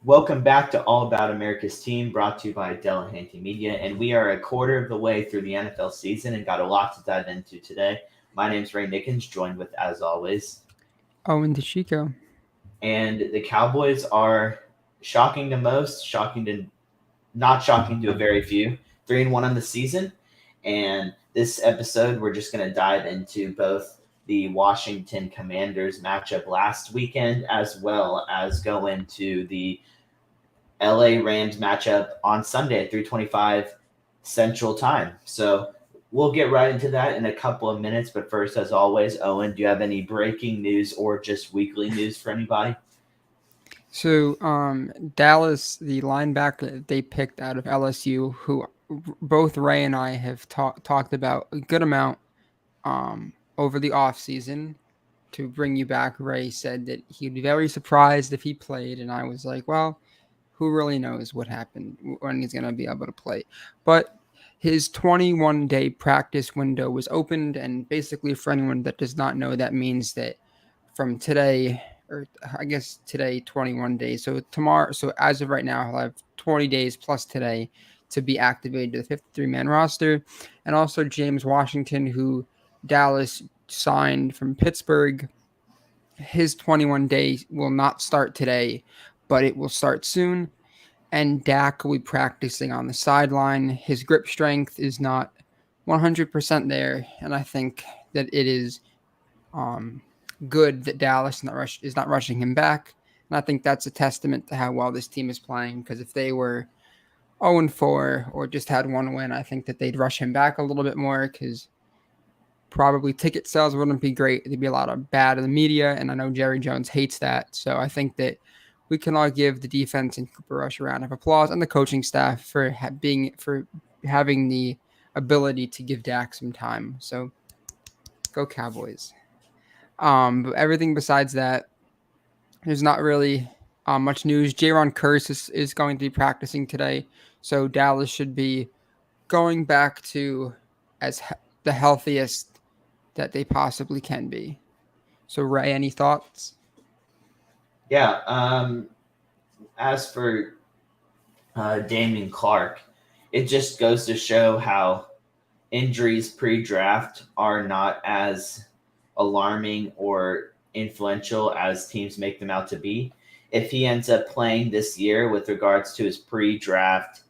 Welcome back to All About America's Team, brought to you by Delahanty Media. And we are a quarter of the way through the NFL season and got a lot to dive into today. My name's Ray Nickens, joined with, as always. Owen DeChico. And the Cowboys are shocking to most, shocking to not shocking to a very few. 3-1 on the season. And this episode, we're just going to dive into both the Washington Commanders matchup last weekend, as well as go into the LA Rams matchup on Sunday at 3:25 Central Time. So we'll get right into that in a couple of minutes. But first, as always, Owen, do you have any breaking news or just weekly news for anybody? So, Dallas, the linebacker that they picked out of LSU, who both Ray and I have talked about a good amount over the offseason. To bring you back, Ray said that he'd be very surprised if he played, and I was like, well, who really knows what happened when he's going to be able to play? But his 21-day practice window was opened, and basically, for anyone that does not know, that means that from today, or I guess today, 21 days. So tomorrow, so as of right now, he'll have 20 days plus today to be activated to the 53-man roster. And also James Washington, who Dallas signed from Pittsburgh. His 21 days will not start today, but it will start soon. And Dak will be practicing on the sideline. His grip strength is not 100% there, and I think that it is good that Dallas is not rushing him back. And I think that's a testament to how well this team is playing, because if they were 0-4 or just had one win, I think that they'd rush him back a little bit more, because probably ticket sales wouldn't be great. There'd be a lot of bad in the media, and I know Jerry Jones hates that. So I think that we can all give the defense and Cooper Rush a round of applause, and the coaching staff for having the ability to give Dak some time. So go Cowboys. But everything besides that, there's not really much news. Jaron Curse is going to be practicing today, so Dallas should be going back to the healthiest that they possibly can be. So, Ray, any thoughts? Yeah. As for Damon Clark, it just goes to show how injuries pre-draft are not as alarming or influential as teams make them out to be. If he ends up playing this year with regards to his pre-draft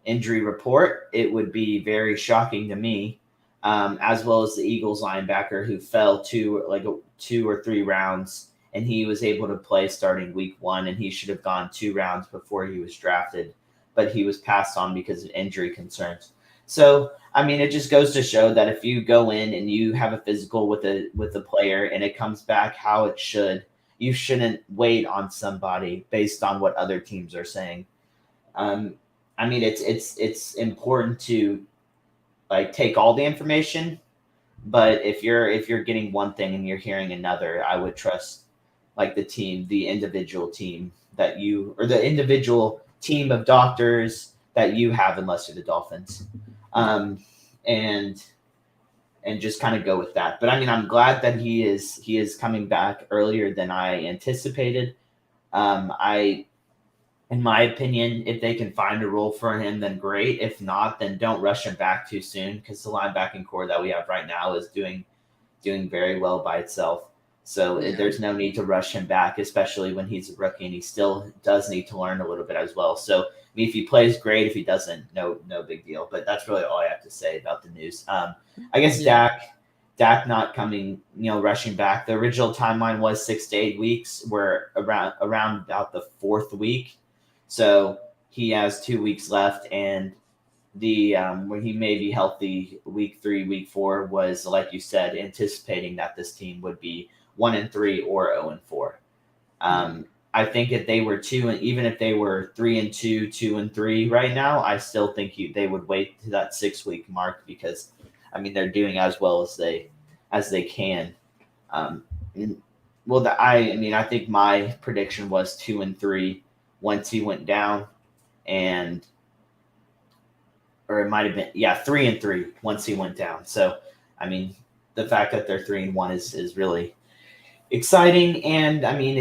injury report, it would be very shocking to me, as well as the Eagles linebacker who fell to 2 or 3 rounds, and he was able to play starting week 1, and he should have gone 2 rounds before he was drafted, but he was passed on because of injury concerns. So, I mean, it just goes to show that if you go in and you have a physical with a player and it comes back how it should, you shouldn't wait on somebody based on what other teams are saying. Um, I mean, it's important to like take all the information, but if you're getting one thing and you're hearing another, I would trust like the individual team that you or the individual team of doctors that you have, unless you're the Dolphins, and just kind of go with that. But I mean, I'm glad that he is coming back earlier than I anticipated. I in my opinion, if they can find a role for him, then great. If not, then don't rush him back too soon, because the linebacking core that we have right now is doing very well by itself. So Yeah. there's no need to rush him back, especially when he's a rookie and he still does need to learn a little bit as well. So I mean, if he plays, great. If he doesn't, no big deal. But that's really all I have to say about the news. I guess Yeah. Dak not coming, rushing back. The original timeline was 6 to 8 weeks. We're around about the fourth week, so he has 2 weeks left, and the when he may be healthy, week 3, week 4 was, like you said, anticipating that this team would be 1-3 or 0-4. Yeah. I think if they were two, and even if they were 3-2, 2-3 right now, I still think they would wait to that 6 week mark, because I mean they're doing as well as they can. Um, well, I think my prediction was 2-3 once he went down, and or it might have been 3-3 once he went down. So I mean, the fact that they're 3-1 is really exciting. And I mean,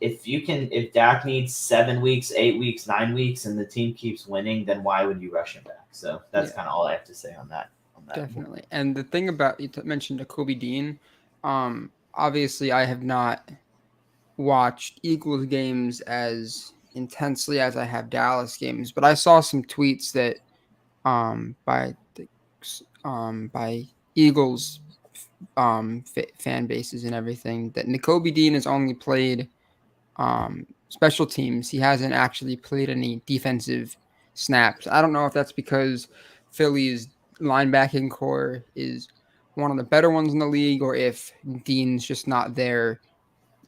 if Dak needs 7 weeks, 8 weeks, 9 weeks, and the team keeps winning, then why would you rush him back? So that's kind of all I have to say on that. Definitely. And the thing about you mentioned Jacoby Dean, obviously I have not watched Eagles games as intensely as I have Dallas games, but I saw some tweets that by Eagles fan bases and everything that Jacoby Dean has only played special teams. He hasn't actually played any defensive snaps. I don't know if that's because Philly's linebacking core is one of the better ones in the league, or if Dean's just not there,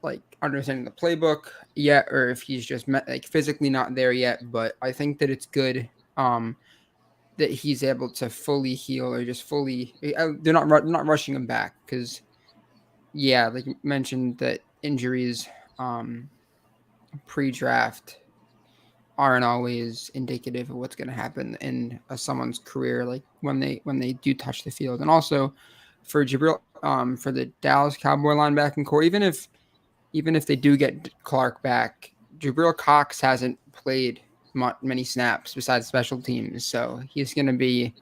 like understanding the playbook yet, or if he's just like physically not there yet. But I think that it's good that he's able to fully heal, or just fully. They're not rushing him back because, yeah, like you mentioned, that injuries pre-draft aren't always indicative of what's going to happen in someone's career, like when they do touch the field. And also for Jabril, for the Dallas Cowboy linebacking core, even if they do get Clark back, Jabril Cox hasn't played many snaps besides special teams, so he's going to be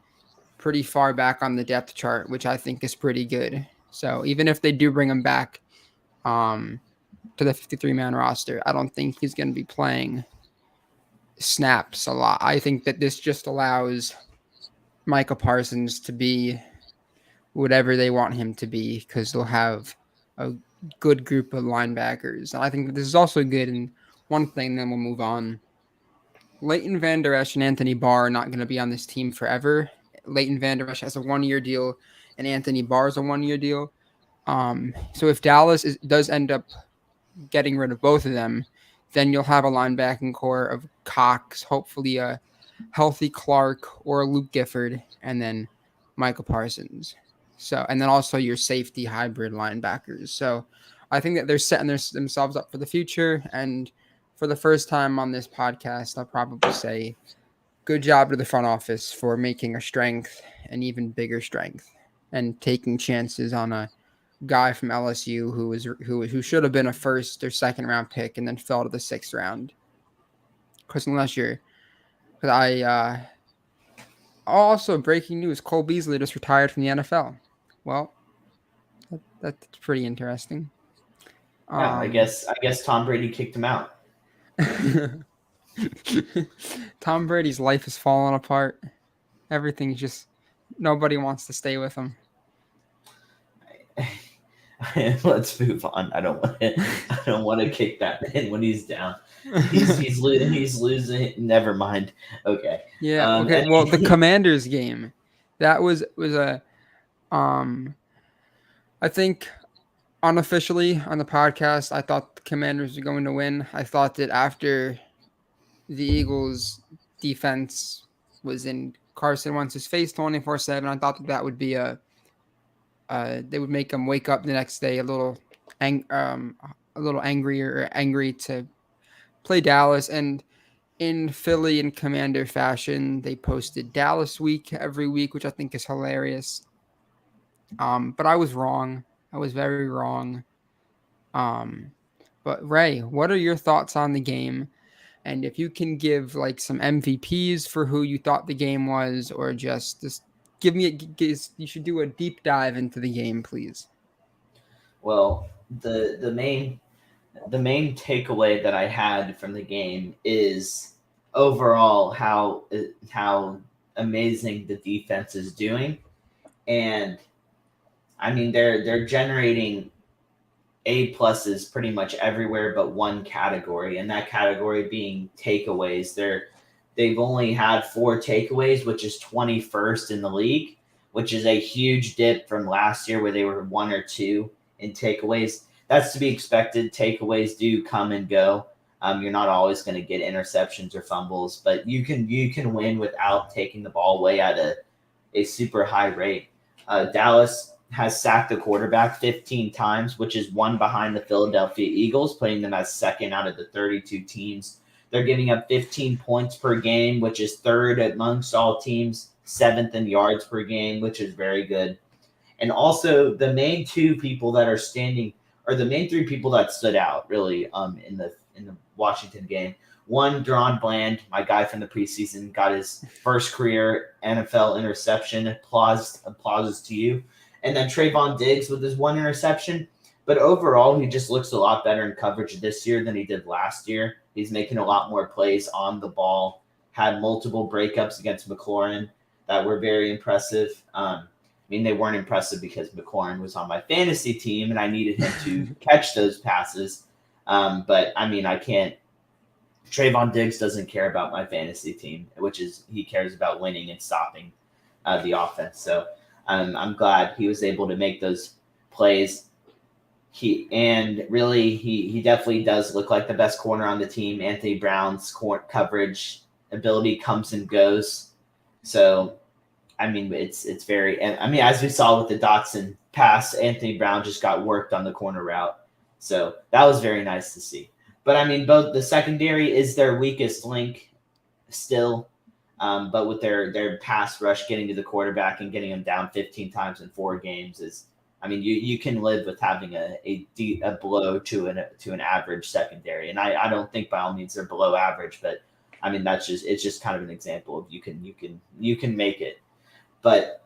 pretty far back on the depth chart, which I think is pretty good. So even if they do bring him back to the 53-man roster, I don't think he's going to be playing snaps a lot. I think that this just allows Micah Parsons to be whatever they want him to be, because they'll have a good group of linebackers. And I think that this is also good. And one thing, then we'll move on. Leighton Vander Ash and Anthony Barr are not going to be on this team forever. Leighton Vander Ash has a 1-year deal, and Anthony Barr is a 1-year deal. So if Dallas does end up getting rid of both of them, then you'll have a linebacking core of Cox, hopefully a healthy Clark or Luke Gifford, and then Micah Parsons. So, and then also your safety hybrid linebackers. So I think that they're setting themselves up for the future. And for the first time on this podcast, I'll probably say good job to the front office for making a strength an even bigger strength and taking chances on a guy from LSU who should have been a 1st or 2nd round pick and then fell to the 6th round. Because also breaking news: Cole Beasley just retired from the NFL. Well, that's pretty interesting. Yeah, I guess Tom Brady kicked him out. Tom Brady's life is falling apart. Everything's just, nobody wants to stay with him. Let's move on. I don't want to kick that man when he's down. He's losing. Never mind. Okay. Yeah. Okay. Well, the Commanders game, that was a I think unofficially on the podcast, I thought the Commanders were going to win. I thought that after the Eagles defense was in Carson Wentz's face 24/7, I thought that would be they would make him wake up the next day a little angry to play Dallas. And in Philly and Commander fashion, they posted Dallas week every week, which I think is hilarious. But I was wrong. I was very wrong. But Ray, what are your thoughts on the game? And if you can give like some MVPs for who you thought the game was, or just give me you should do a deep dive into the game, please. Well, the main takeaway that I had from the game is overall how amazing the defense is doing. And I mean, they're generating A+ pretty much everywhere but one category, and that category being takeaways. They've only had 4 takeaways, which is 21st in the league, which is a huge dip from last year where they were 1 or 2 in takeaways. That's to be expected. Takeaways do come and go. You're not always going to get interceptions or fumbles, but you can win without taking the ball away at a super high rate. Dallas has sacked the quarterback 15 times, which is 1 behind the Philadelphia Eagles, putting them as 2nd out of the 32 teams. They're giving up 15 points per game, which is 3rd amongst all teams, 7th in yards per game, which is very good. And also the main 2 people that are standing or the main three people that stood out really in the Washington game. One, Deron Bland, my guy from the preseason, got his first career NFL interception. Applauses to you. And then Trayvon Diggs with his one interception. But overall, he just looks a lot better in coverage this year than he did last year. He's making a lot more plays on the ball, had multiple breakups against McLaurin that were very impressive. I mean, they weren't impressive because McLaurin was on my fantasy team and I needed him to catch those passes. But, I mean, I can't. Trayvon Diggs doesn't care about my fantasy team, which is he cares about winning and stopping the offense. So I'm glad he was able to make those plays. He definitely does look like the best corner on the team. Anthony Brown's coverage ability comes and goes. So, I mean, it's very, and I mean, as we saw with the Dotson pass, Anthony Brown just got worked on the corner route. So that was very nice to see. But I mean, both the secondary is their weakest link still. But with their pass rush getting to the quarterback and getting him down 15 times in 4 games is, I mean, you can live with having a blow to an average secondary. And I don't think by all means they're below average, but I mean, it's just kind of an example of you can make it. But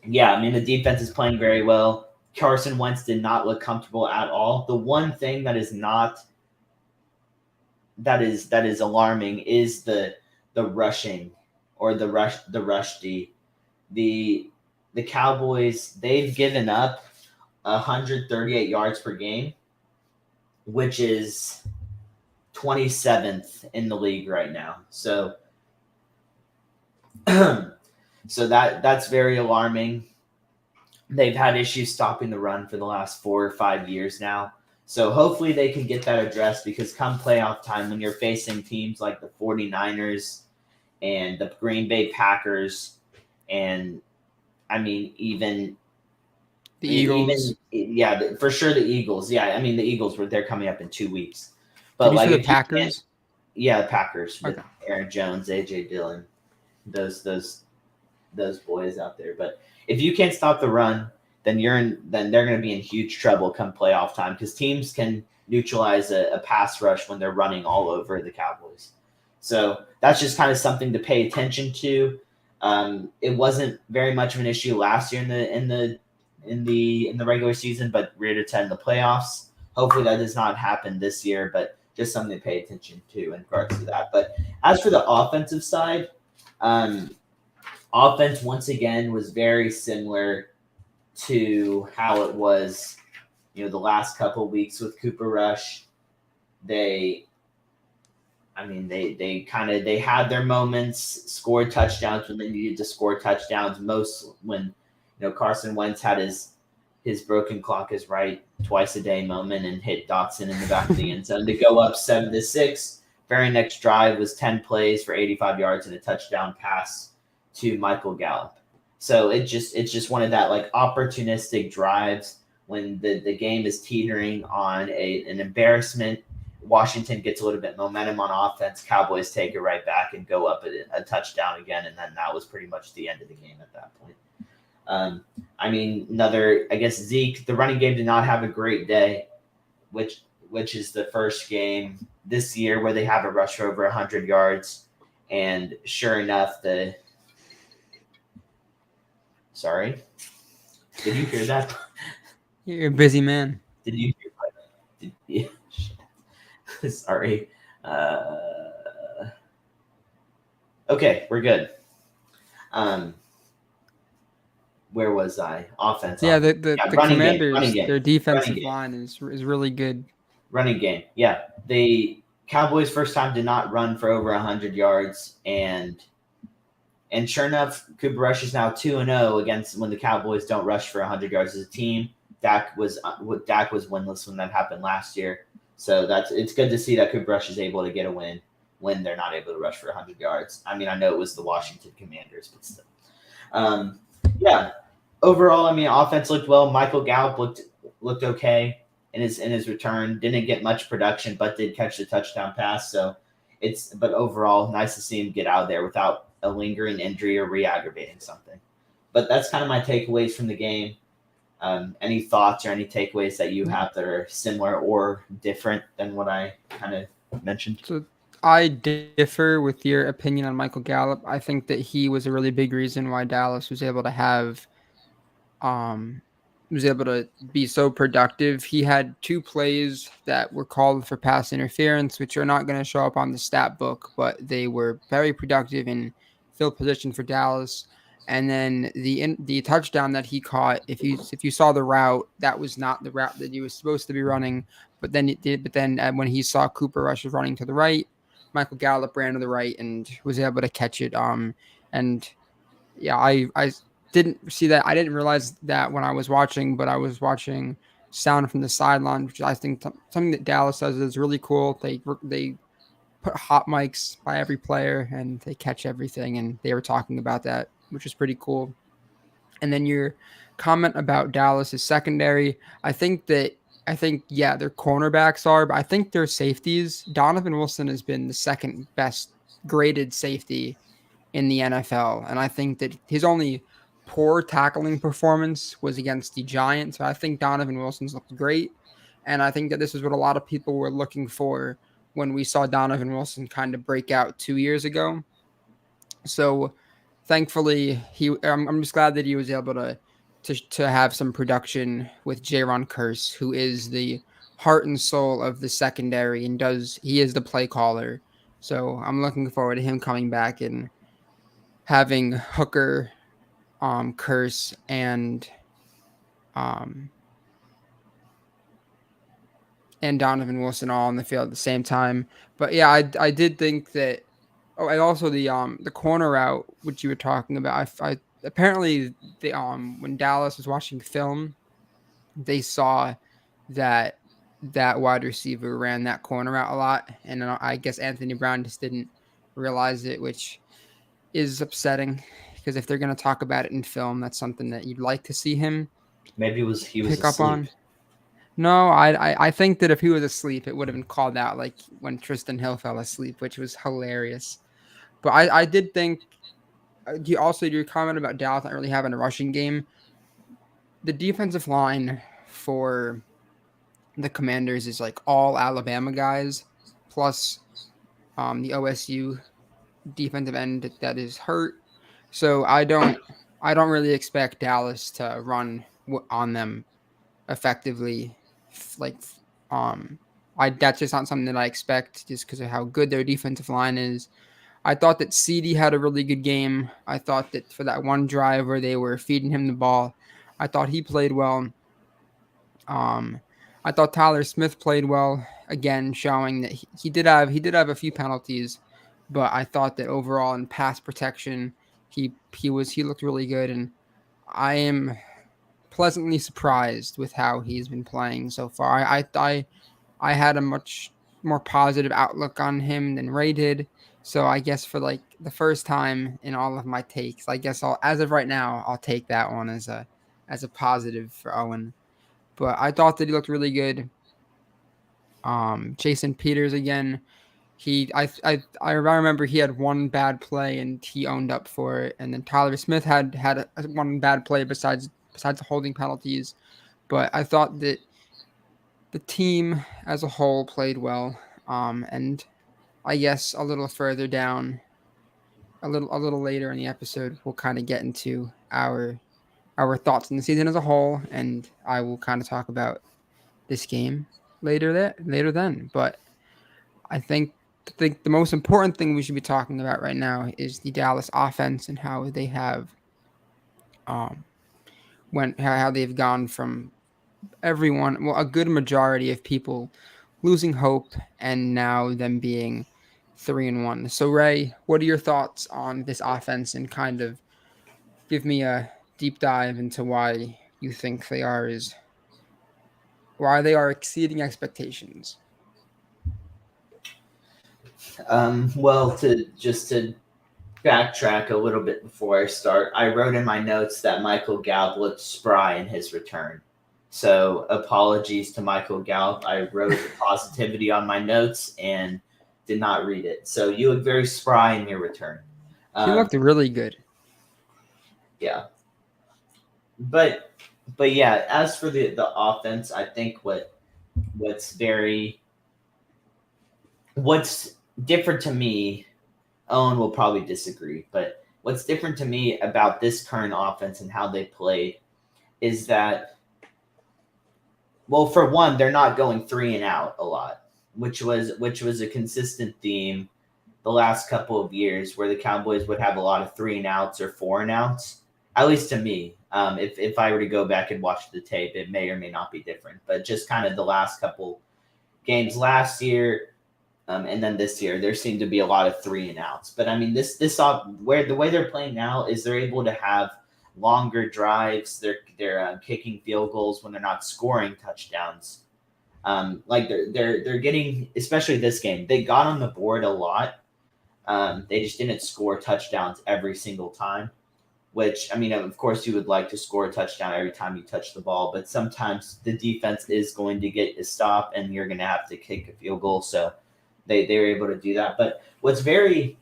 yeah, I mean, the defense is playing very well. Carson Wentz did not look comfortable at all. The one thing that is alarming is the rushing or the rush D. The Cowboys, they've given up 138 yards per game, which is 27th in the league right now. So that's very alarming. They've had issues stopping the run for the last 4 or 5 years now. So hopefully they can get that addressed, because come playoff time, when you're facing teams like the 49ers and the Green Bay Packers, and I mean, even the Eagles. For sure the Eagles. Yeah, I mean, the Eagles they're coming up in 2 weeks. But Did you say the Packers? Yeah, the Packers with Okay. Aaron Jones, AJ Dillon, those boys out there. But if you can't stop the run, then they're going to be in huge trouble come playoff time, because teams can neutralize a pass rush when they're running all over the Cowboys. So that's just kind of something to pay attention to. It wasn't very much of an issue last year in the regular season, but reared its head in the playoffs. Hopefully that does not happen this year, but just something to pay attention to in regards to that. But as for the offensive side, offense once again was very similar to how it was, the last couple of weeks with Cooper Rush. They had their moments, scored touchdowns when they needed to score touchdowns. Most when Carson Wentz had his broken clock is right twice a day moment and hit Dotson in the back of the end zone to go up 7-6. Very next drive was 10 plays for 85 yards and a touchdown pass to Michael Gallup. So it's just one of that like opportunistic drives when the game is teetering on an embarrassment. Washington gets a little bit momentum on offense. Cowboys take it right back and go up a touchdown again, and then that was pretty much the end of the game at that point. Zeke, the running game did not have a great day, which is the first game this year where they have a rush for over 100 yards. And sure enough, sorry, did you hear that? You're a busy man. Did you hear? Sorry. Okay, we're good. Where was I? Offense. Yeah, the Commanders, game. their defensive line is really good. Running game. Yeah. The Cowboys first time did not run for over 100 yards, and sure enough, Cooper Rush is now 2-0 against when the Cowboys don't rush for 100 yards as a team. Dak was winless when that happened last year. So it's good to see that Cooper Rush is able to get a win when they're not able to rush for 100 yards. I mean, I know it was the Washington Commanders, but still. Yeah. Overall, I mean, offense looked well. Michael Gallup looked okay in his return. Didn't get much production, but did catch the touchdown pass. So but overall, nice to see him get out there without a lingering injury or re-aggravating something. But that's kind of my takeaways from the game. Any thoughts or any takeaways that you have that are similar or different than what I kind of mentioned? So I differ with your opinion on Michael Gallup. I think that he was a really big reason why Dallas um was able to be so productive. He had two plays that were called for pass interference, which are not going to show up on the stat book, but they were very productive in field position for Dallas. And then the touchdown that he caught, if you saw the route, that was not the route that he was supposed to be running. But then it did. But then when he saw Cooper Rush was running to the right, Michael Gallup ran to the right and was able to catch it. And yeah, I didn't see that. I didn't realize that when I was watching, but I was watching sound from the sideline, which I think something that Dallas does is really cool. They put hot mics by every player and they catch everything, and they were talking about that, which is pretty cool. And then your comment about Dallas's secondary, I think yeah, their cornerbacks are, but I think their safeties. Donovan Wilson has been the second best graded safety in the NFL. And I think that his only poor tackling performance was against the Giants. So I think Donovan Wilson's looked great. And I think that this is what a lot of people were looking for when we saw Donovan Wilson kind of break out 2 years ago. So thankfully, I'm just glad that he was able to have some production with Jaron Curse, who is the heart and soul of the secondary and he is the play caller. So I'm looking forward to him coming back and having Hooker, Curse, um, and Donovan Wilson all on the field at the same time. But yeah, I did think that. Oh, and also the corner route which you were talking about. I apparently when Dallas was watching film, they saw that wide receiver ran that corner route a lot, and I guess Anthony Brown just didn't realize it, which is upsetting because if they're going to talk about it in film, that's something that you'd like to see him Maybe he was pick up asleep. on. No, I think that if he was asleep, it would have been called out like when Tristan Hill fell asleep, which was hilarious. But I did think also your comment about Dallas not really having a rushing game. The defensive line for the Commanders is like all Alabama guys, plus the OSU defensive end that is hurt. So I don't really expect Dallas to run on them effectively. Like that's just not something that I expect just because of how good their defensive line is. I thought that CD had a really good game. I thought that for that one drive where they were feeding him the ball, I thought he played well. Um, I thought Tyler Smith played well again, showing that he did have a few penalties, but I thought that overall in pass protection, he looked really good, and I am pleasantly surprised with how he's been playing so far. I had a much more positive outlook on him than Ray did. So I guess for like the first time in all of my takes, I guess as of right now, I'll take that one as a positive for Owen. But I thought that he looked really good. Jason Peters again. I remember he had one bad play and he owned up for it. And then Tyler Smith had one bad play besides the holding penalties. But I thought that the team as a whole played well. And I guess a little further down, a little later in the episode, we'll kind of get into our thoughts on the season as a whole, and I will kind of talk about this game later then. But I think the most important thing we should be talking about right now is the Dallas offense and how they have um how they've gone from everyone, well, a good majority of people losing hope and now them being 3-1. So Ray, what are your thoughts on this offense and kind of give me a deep dive into why you think why they are exceeding expectations? Well, to backtrack a little bit before I start, I wrote in my notes that Michael Gallup looked spry in his return. So apologies to Michael Gallup. I wrote the positivity on my notes and did not read it. So you look very spry in your return. He looked really good. Yeah. But but yeah, as for the offense, I think what's what's different to me, Owen will probably disagree, but what's different to me about this current offense and how they played is that, well, for one, they're not going 3 and out a lot, which was a consistent theme the last couple of years, where the Cowboys would have a lot of 3 and outs or 4 and outs. At least to me, if I were to go back and watch the tape, it may or may not be different. But just kind of the last couple games last year, and then this year, there seemed to be a lot of 3 and outs. But I mean, where the way they're playing now is they're able to have longer drives. They're kicking field goals when they're not scoring touchdowns. Like they're getting, especially this game, they got on the board a lot. They just didn't score touchdowns every single time. Which, I mean, of course, you would like to score a touchdown every time you touch the ball, but sometimes the defense is going to get a stop, and you're going to have to kick a field goal. So they were able to do that. But what's very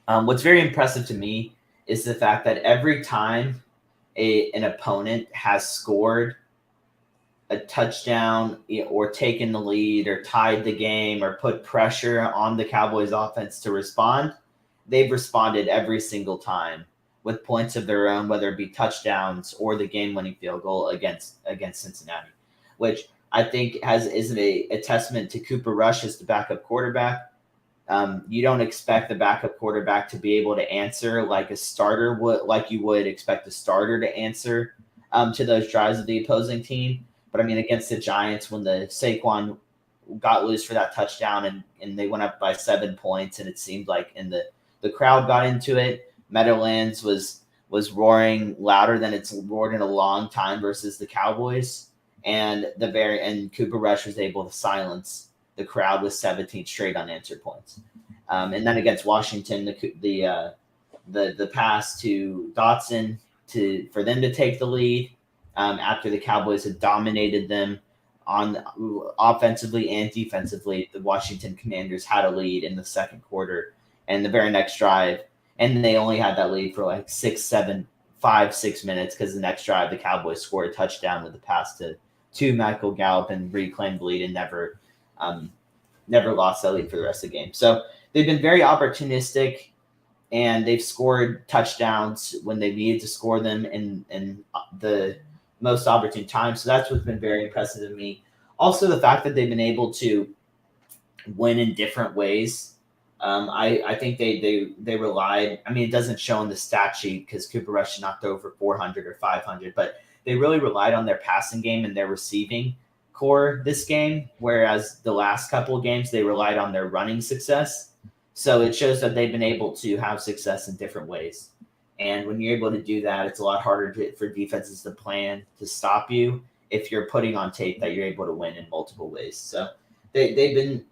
impressive to me is the fact that every time an opponent has scored a touchdown or taken the lead or tied the game or put pressure on the Cowboys offense to respond, they've responded every single time with points of their own, whether it be touchdowns or the game-winning field goal against Cincinnati, which I think is a testament to Cooper Rush as the backup quarterback. You don't expect the backup quarterback to be able to answer like a starter would, like you would expect a starter to answer to those drives of the opposing team. But I mean, against the Giants, when the Saquon got loose for that touchdown and they went up by 7 points, and it seemed like the crowd got into it. Meadowlands was roaring louder than it's roared in a long time versus the Cowboys, and Cooper Rush was able to silence the crowd with 17 straight unanswered points. And then against Washington, the pass to Dotson for them to take the lead after the Cowboys had dominated them on offensively and defensively. The Washington Commanders had a lead in the second quarter, and the very next drive, and they only had that lead for like 6 minutes, because the next drive the Cowboys scored a touchdown with a pass to Michael Gallup and reclaimed the lead, and never lost that lead for the rest of the game. So they've been very opportunistic, and they've scored touchdowns when they needed to score them in the most opportune time. So that's what's been very impressive to me. Also, the fact that they've been able to win in different ways. I think they relied. I mean, it doesn't show in the stat sheet because Cooper Rush did not throw for 400 or 500, but they really relied on their passing game and their receiving core this game, whereas the last couple of games they relied on their running success. So it shows that they've been able to have success in different ways. And when you're able to do that, it's a lot harder for defenses to plan to stop you if you're putting on tape that you're able to win in multiple ways. So they've been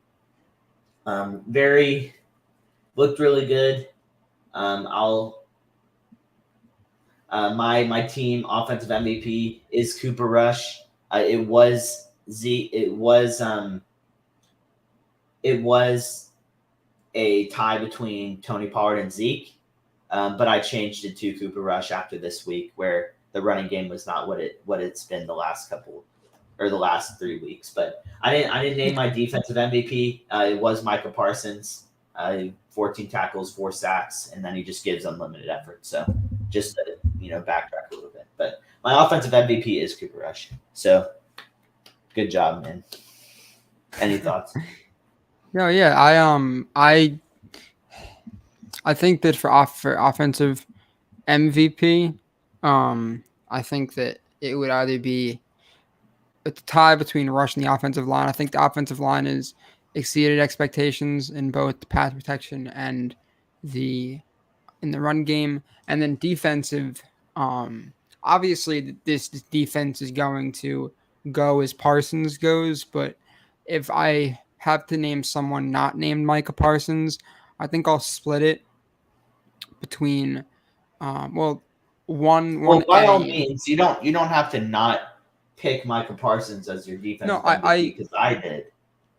looked really good. My team offensive MVP is Cooper Rush. It was a tie between Tony Pollard and Zeke, but I changed it to Cooper Rush after this week, where the running game was not what it's been the last 3 weeks. But I didn't name my defensive MVP. It was Micah Parsons. 14 tackles, 4 sacks, and then he just gives unlimited effort. So just to, backtrack a little bit. But my offensive MVP is Cooper Rush. So good job, man. Any thoughts? No, yeah, I think that for offensive MVP, I think that it would either be a tie between Rush and the offensive line. I think the offensive line has exceeded expectations in both the pass protection and in the run game. And then defensive, obviously this defense is going to go as Parsons goes, but if I have to name someone not named Micah Parsons, I think I'll split it between one by all A. means, you don't have to not pick Micah Parsons as your defensive MVP, because I did.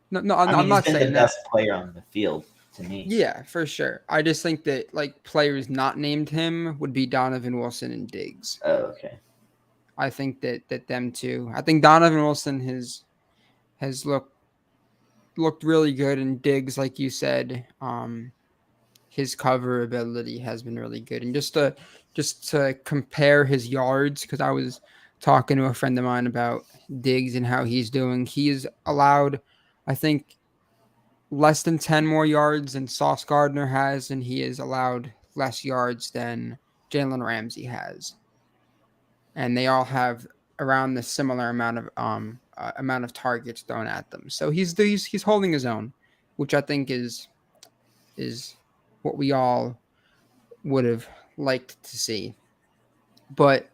No, I mean, I'm not he's been saying the best player on the field to me. Yeah, for sure. I just think that like players not named him would be Donovan Wilson and Diggs. Oh, okay. I think that them too. I think Donovan Wilson has looked really good, and Diggs, like you said, his cover ability has been really good. And just to compare his yards, because I was talking to a friend of mine about Diggs and how he's doing. He's allowed, I think, less than 10 more yards than Sauce Gardner has, and he has allowed less yards than Jalen Ramsey has. And they all have around the similar amount of targets thrown at them. So he's holding his own, which I think is what we all would have liked to see. But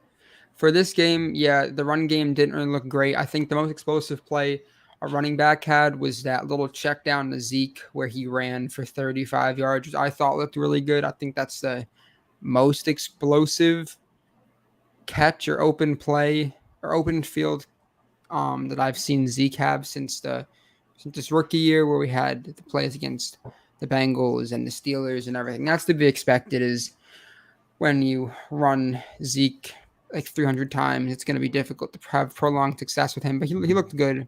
for this game, yeah, the run game didn't really look great. I think the most explosive play a running back had was that little check down to Zeke where he ran for 35 yards, which I thought looked really good. I think that's the most explosive catch or open play or open field that I've seen Zeke have since this rookie year, where we had the plays against the Bengals and the Steelers and everything. That's to be expected. Is when you run Zeke like 300 times, it's going to be difficult to have prolonged success with him. But he looked good.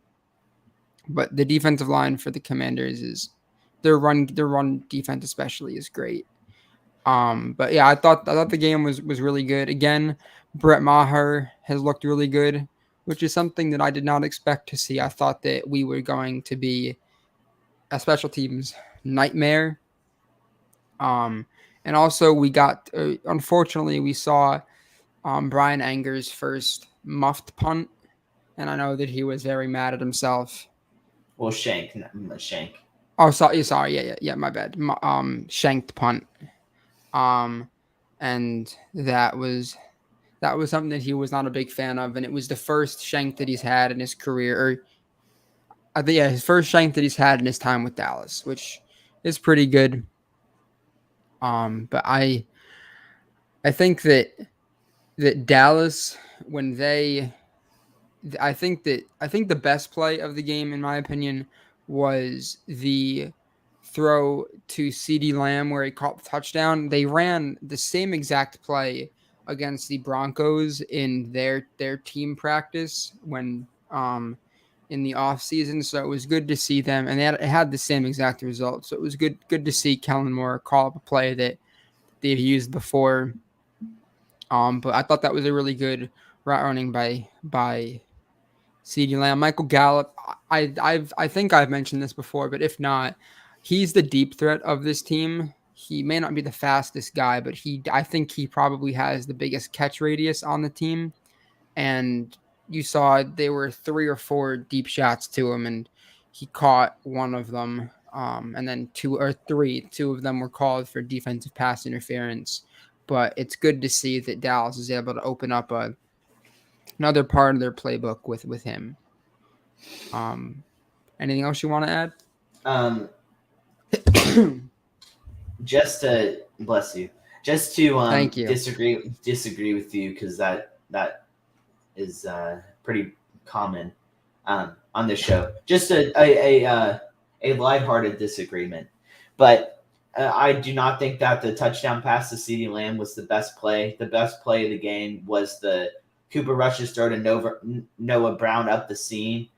But the defensive line for the Commanders is their run defense especially is great. But yeah, I thought the game was really good. Again, Brett Maher has looked really good, which is something that I did not expect to see. I thought that we were going to be a special teams nightmare. And also we got, unfortunately, we saw Brian Anger's first muffed punt, and I know that he was very mad at himself. Well, Shank. Oh, sorry, yeah, my bad. Shanked punt. And that was something that he was not a big fan of, and it was the first shank that he's had in his career. Or I think his first shank that he's had in his time with Dallas, which is pretty good. But I think that Dallas, when I think the best play of the game, in my opinion, was the throw to CeeDee Lamb where he caught the touchdown. They ran the same exact play against the Broncos in their team practice when in the off season. So it was good to see them, and it had the same exact result. So it was good to see Kellen Moore call up a play that they've used before. But I thought that was a really good route running by CeeDee Lamb. Michael Gallup, I think I've mentioned this before, but if not, he's the deep threat of this team. He may not be the fastest guy, but I think he probably has the biggest catch radius on the team. And you saw there were 3 or 4 deep shots to him, and he caught one of them. And then 2 of them were called for defensive pass interference. But it's good to see that Dallas is able to open up another part of their playbook with him. Anything else you want to add? Just to bless you. Just to Thank you. disagree with you, because that is pretty common on this show. Just a lighthearted disagreement, but I do not think that the touchdown pass to CeeDee Lamb was the best play. The best play of the game was the Cooper Rush's throw to Noah Brown up the seam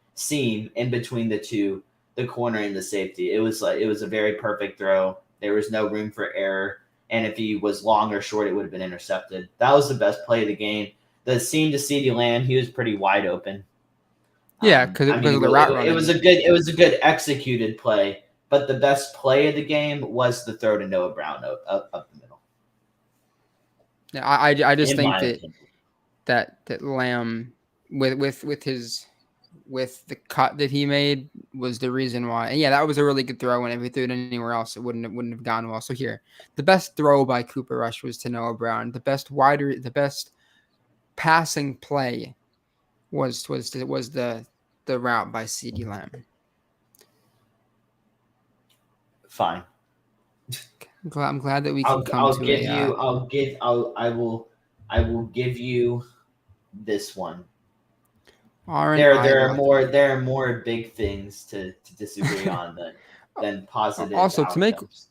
in between the corner and the safety. It was a very perfect throw. There was no room for error, and if he was long or short, it would have been intercepted. That was the best play of the game. The seam to CeeDee Lamb, he was pretty wide open. Yeah, because of the route running. It was a good executed play, but the best play of the game was the throw to Noah Brown up the middle. Yeah, I just think that Lamb with the cut that he made was the reason why. And yeah, that was a really good throw, and if he threw it anywhere else, it wouldn't have gone well. So here, the best throw by Cooper Rush was to Noah Brown. The best passing play was the route by CeeDee Lamb. Fine. I'm glad that we can I will give you this one. Aaron, there are more big things to disagree on than positive. Also, outcomes.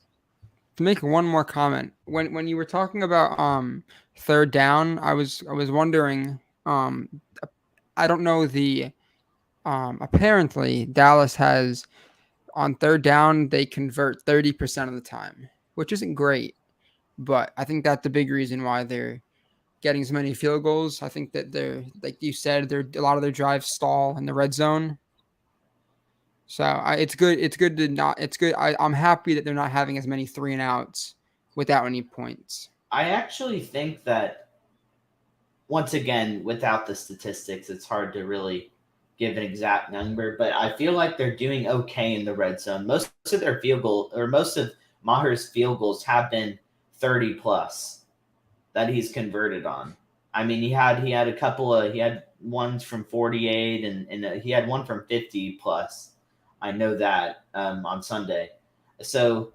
to make one more comment, when you were talking about third down, I was wondering Um, I don't know the. Apparently, Dallas has on third down they convert 30% of the time, which isn't great, but I think that's the big reason why they're getting as many field goals. I think that they're like you said, they're a lot of their drives stall in the red zone. So it's good. It's good to not. It's good. I'm happy that they're not having as many 3-and-outs without any points. I actually think that, once again, without the statistics, it's hard to really give an exact number, but I feel like they're doing okay in the red zone. Most of their field goal, or most of Maher's field goals have been 30 plus that he's converted on. I mean, he had ones from 48 and he had one from 50 plus. I know that on Sunday. So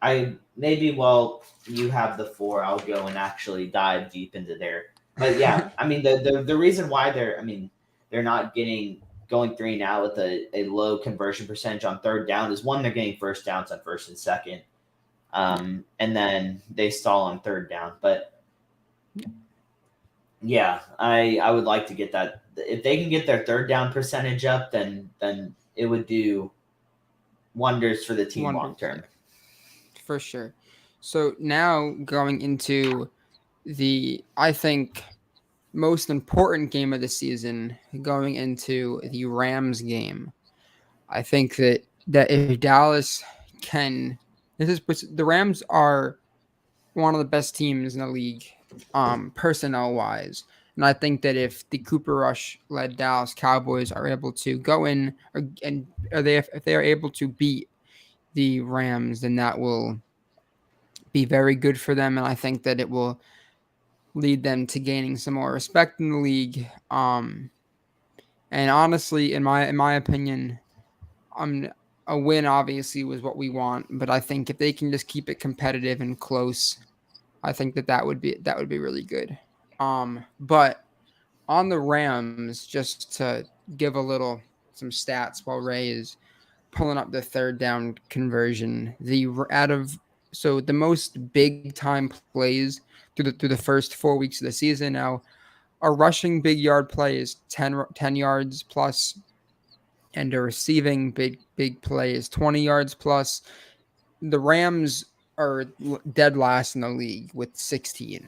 I maybe while you have the four, I'll go and actually dive deep into there. But yeah, I mean the reason why they're not going 3-and-out with a low conversion percentage on third down is, one, they're getting first downs on first and second, and then they stall on third down. But yeah, I would like to get that. If they can get their third down percentage up, then it would do wonders for the team long term. For sure. So now going into the, I think, most important game of the season, going into the Rams game. I think that if Dallas can, the Rams are one of the best teams in the league, personnel wise. And I think that if the Cooper Rush led Dallas Cowboys are able to go in if they are able to beat the Rams, then that will be very good for them. And I think that it will lead them to gaining some more respect in the league. And honestly, in my opinion, a win obviously was what we want, but I think if they can just keep it competitive and close, I think that would be really good. But on the Rams, just to give some stats while Ray is pulling up the third down conversion, the most big time plays through the first 4 weeks of the season. Now, a rushing big yard play is 10 yards plus, and a receiving big play is 20 yards plus. The Rams are dead last in the league with 16.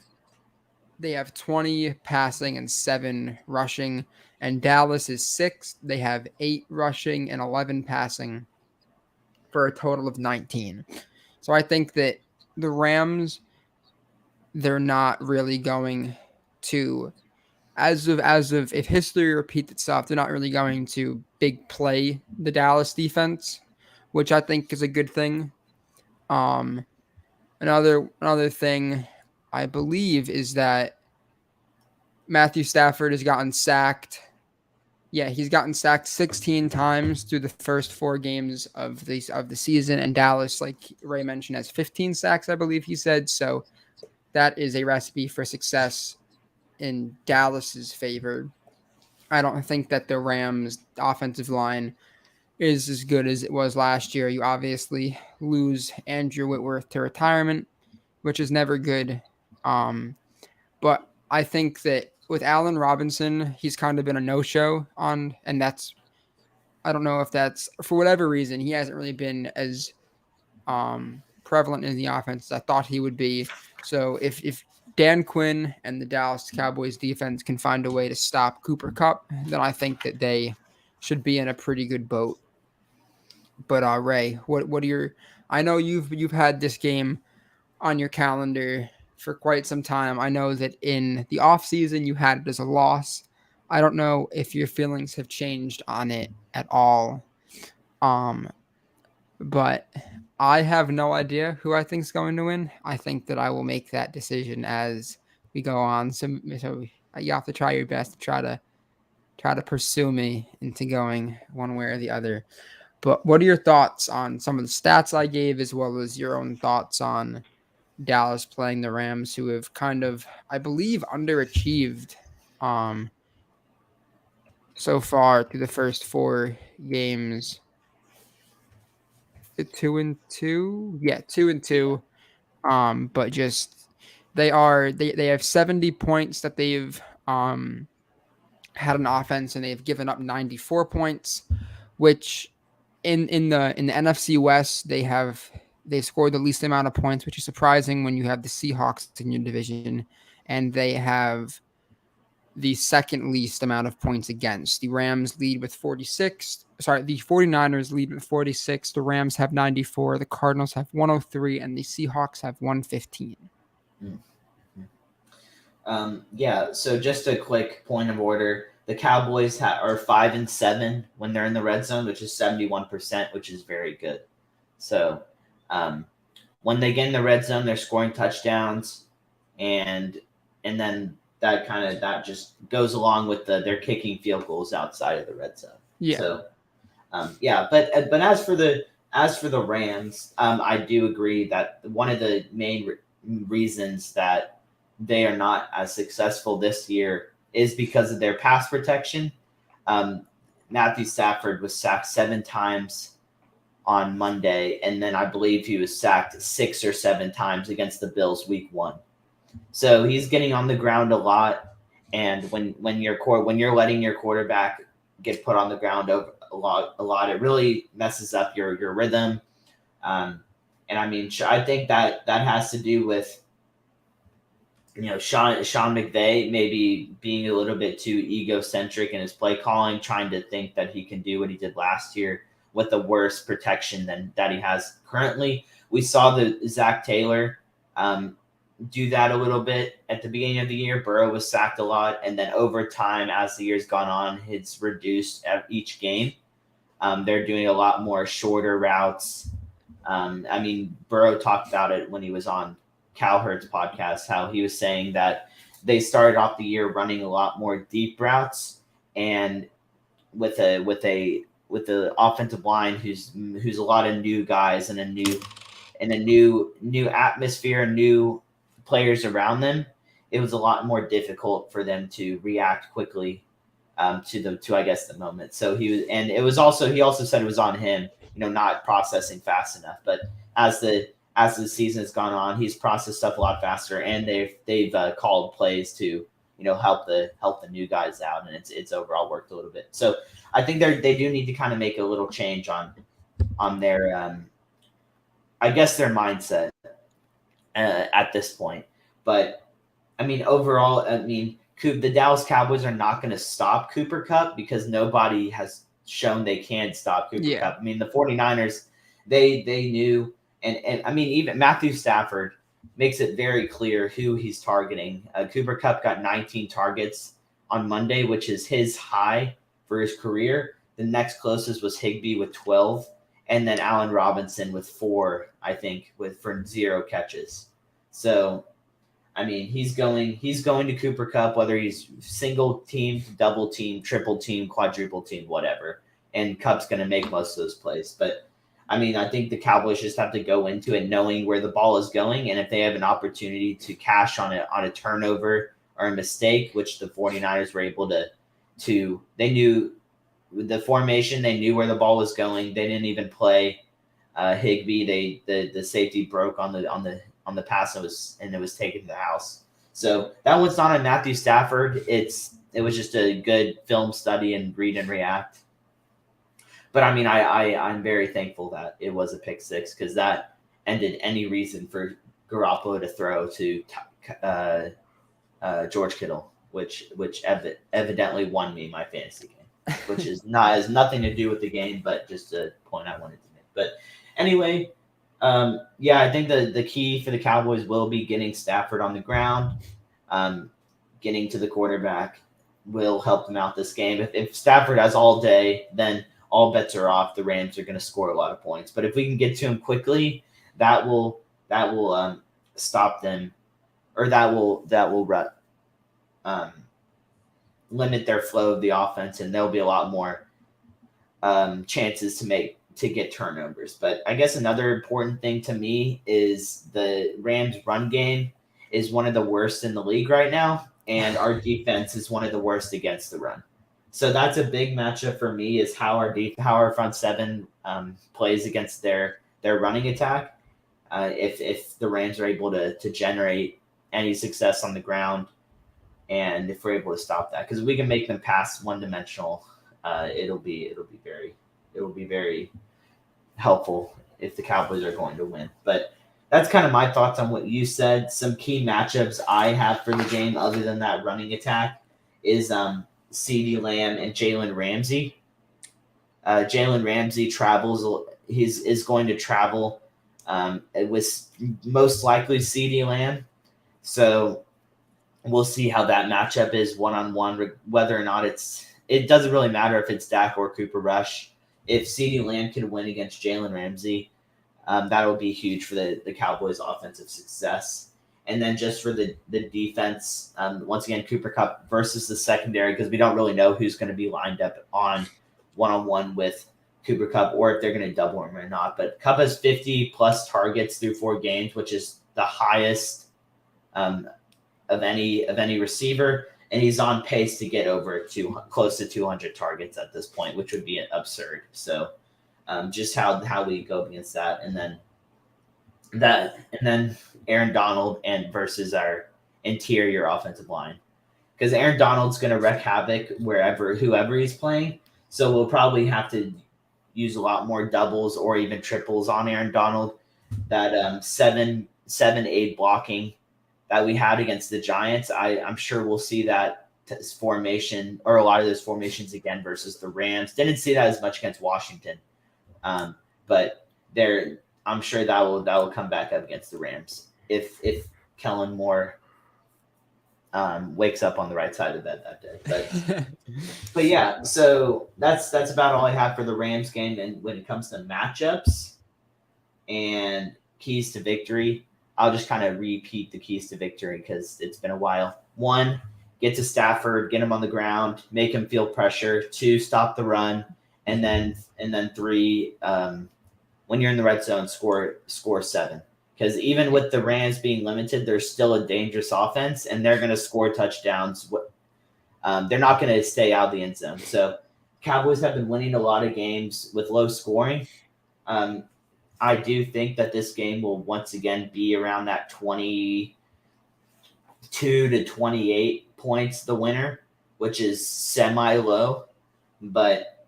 They have 20 passing and 7 rushing, and Dallas is 6th. They have 8 rushing and 11 passing for a total of 19. So I think that the Rams, they're not really going to, as of if history repeats itself, they're not really going to big play the Dallas defense, which I think is a good thing. Another thing I believe is that Matthew Stafford has gotten sacked. Yeah, he's gotten sacked 16 times through the first 4 games of the season, and Dallas, like Ray mentioned, has 15 sacks, I believe he said. So that is a recipe for success in Dallas's favor. I don't think that the Rams' offensive line is as good as it was last year. You obviously lose Andrew Whitworth to retirement, which is never good. But I think that with Allen Robinson, he's kind of been a no-show and that's, I don't know if that's for whatever reason, he hasn't really been as prevalent in the offense as I thought he would be. So if Dan Quinn and the Dallas Cowboys defense can find a way to stop Cooper Kupp, then I think that they should be in a pretty good boat. But Ray, what are your? I know you've had this game on your calendar for quite some time. I know that in the off season you had it as a loss. I don't know if your feelings have changed on it at all. But I have no idea who I think is going to win. I think that I will make that decision as we go on. So you have to try your best to try to pursue me into going one way or the other. But what are your thoughts on some of the stats I gave, as well as your own thoughts on Dallas playing the Rams, who have kind of, I believe, underachieved so far through the first 4 games? 2-2, yeah, 2-2. But just they have 70 points that they've had an offense and they've given up 94 points, which in the NFC West they've scored the least amount of points, which is surprising when you have the Seahawks in your division, and they have the second least amount of points against. The Rams lead with 46. Sorry, the 49ers lead with 46. The Rams have 94. The Cardinals have 103, and the Seahawks have 115. Yeah, so just a quick point of order. The Cowboys are 5-7 when they're in the red zone, which is 71%, which is very good. So when they get in the red zone, they're scoring touchdowns, and then that just goes along with their kicking field goals outside of the red zone. Yeah. So but as for the Rams, I do agree that one of the main reasons that they are not as successful this year is because of their pass protection. Matthew Stafford was sacked 7 times on Monday, and then I believe he was sacked 6 or 7 times against the Bills week 1. So he's getting on the ground a lot, and when you're letting your quarterback get put on the ground a lot, it really messes up your rhythm. And I mean, I think that has to do with Sean McVay maybe being a little bit too egocentric in his play calling, trying to think that he can do what he did last year with the worse protection than that he has currently. We saw the Zach Taylor do that a little bit at the beginning of the year. Burrow was sacked a lot, and then over time, as the year's gone on, it's reduced at each game. They're doing a lot more shorter routes. I mean, Burrow talked about it when he was on Cowherd's podcast, how he was saying that they started off the year running a lot more deep routes, and with the offensive line who's a lot of new guys and a new atmosphere, new players around them, it was a lot more difficult for them to react quickly to I guess the moment. So he also said it was on him, not processing fast enough. But as the season has gone on, he's processed stuff a lot faster, and they've called plays to help the new guys out, and it's overall worked a little bit. So I think they do need to kind of make a little change on their I guess their mindset at this point. But I mean, overall, the Dallas Cowboys are not going to stop Cooper Kupp because nobody has shown they can stop Cooper Kupp. I mean, the 49ers, they knew, and I mean, even Matthew Stafford makes it very clear who he's targeting. Cooper Kupp got 19 targets on Monday, which is his high for his career. The next closest was Higbee with 12, and then Allen Robinson with 4, I think, for 0 catches. So, I mean, he's going to Cooper Kupp, whether he's single team, double team, triple team, quadruple team, whatever. And Kupp's going to make most of those plays. But, I mean, I think the Cowboys just have to go into it knowing where the ball is going. And if they have an opportunity to cash on a turnover or a mistake, which the 49ers were able to they knew the formation, they knew where the ball was going. They didn't even play Higbee. The safety broke on the pass and it was taken to the house. So that one's not on Matthew Stafford. It was just a good film study and read and react. But I mean, I'm very thankful that it was a pick 6 because that ended any reason for Garoppolo to throw to George Kittle, which evidently won me my fantasy game, which has nothing to do with the game, but just a point I wanted to make. But anyway. I think the key for the Cowboys will be getting Stafford on the ground. Getting to the quarterback will help them out this game. If Stafford has all day, then all bets are off. The Rams are going to score a lot of points. But if we can get to him quickly, that will stop them, or that will limit their flow of the offense, and there'll be a lot more chances to get turnovers. But I guess another important thing to me is the Rams run game is one of the worst in the league right now, and our defense is one of the worst against the run. So that's a big matchup for me, is how our front seven plays against their running attack. If the Rams are able to generate any success on the ground, And if we're able to stop that, because we can make them pass one dimensional, it'll be very helpful if the Cowboys are going to win. But that's kind of my thoughts on what you said. Some key matchups I have for the game, other than that running attack, is CeeDee Lamb and Jalen Ramsey. Jalen Ramsey travels. Is going to travel with most likely CeeDee Lamb. So we'll see how that matchup is one-on-one, whether or not it doesn't really matter if it's Dak or Cooper Rush. If CeeDee Lamb can win against Jalen Ramsey, that will be huge for the Cowboys' offensive success. And then just for the defense, once again, Cooper Kupp versus the secondary, because we don't really know who's going to be lined up on one-on-one with Cooper Kupp or if they're going to double him or not. But Kupp has 50-plus targets through 4 games, which is the highest of any receiver, and he's on pace to get over close to 200 targets at this point, which would be absurd. So just how we go against that, and then Aaron Donald and versus our interior offensive line, because Aaron Donald's going to wreak havoc whoever he's playing. So we'll probably have to use a lot more doubles or even triples on Aaron Donald. That 7-8 blocking that we had against the Giants, I'm sure we'll see that formation or a lot of those formations again versus the Rams. Didn't see that as much against Washington, but I'm sure that will come back up against the Rams if Kellen Moore wakes up on the right side of that day. But yeah, so that's about all I have for the Rams game. And when it comes to matchups and keys to victory, I'll just kind of repeat the keys to victory because it's been a while. 1, get to Stafford, get him on the ground, make him feel pressure. 2, stop the run, and then 3, when you're in the red zone, score 7. Because even with the Rams being limited, they're still a dangerous offense, and they're going to score touchdowns. They're not going to stay out of the end zone. So Cowboys have been winning a lot of games with low scoring. I do think that this game will once again be around that 22 to 28 points, the winner, which is semi-low. But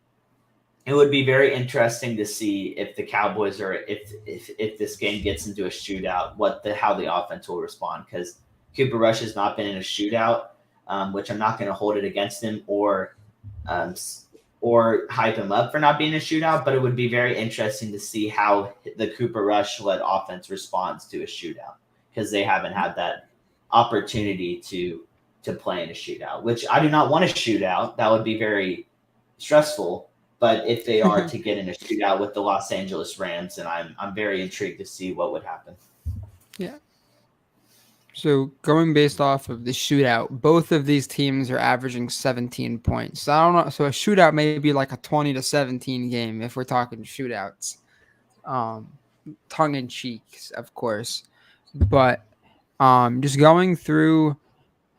it would be very interesting to see if the Cowboys if this game gets into a shootout, how the offense will respond, because Cooper Rush has not been in a shootout, which I'm not going to hold it against him or hype him up for not being a shootout, but it would be very interesting to see how the Cooper Rush-led offense responds to a shootout, because they haven't had that opportunity to play in a shootout, which I do not want a shootout. That would be very stressful. But if they are to get in a shootout with the Los Angeles Rams, and I'm very intrigued to see what would happen. Yeah. So going based off of the shootout, both of these teams are averaging 17 points. So I don't know. So a shootout may be like a 20-17 game if we're talking shootouts. Tongue in cheek, of course. But just going through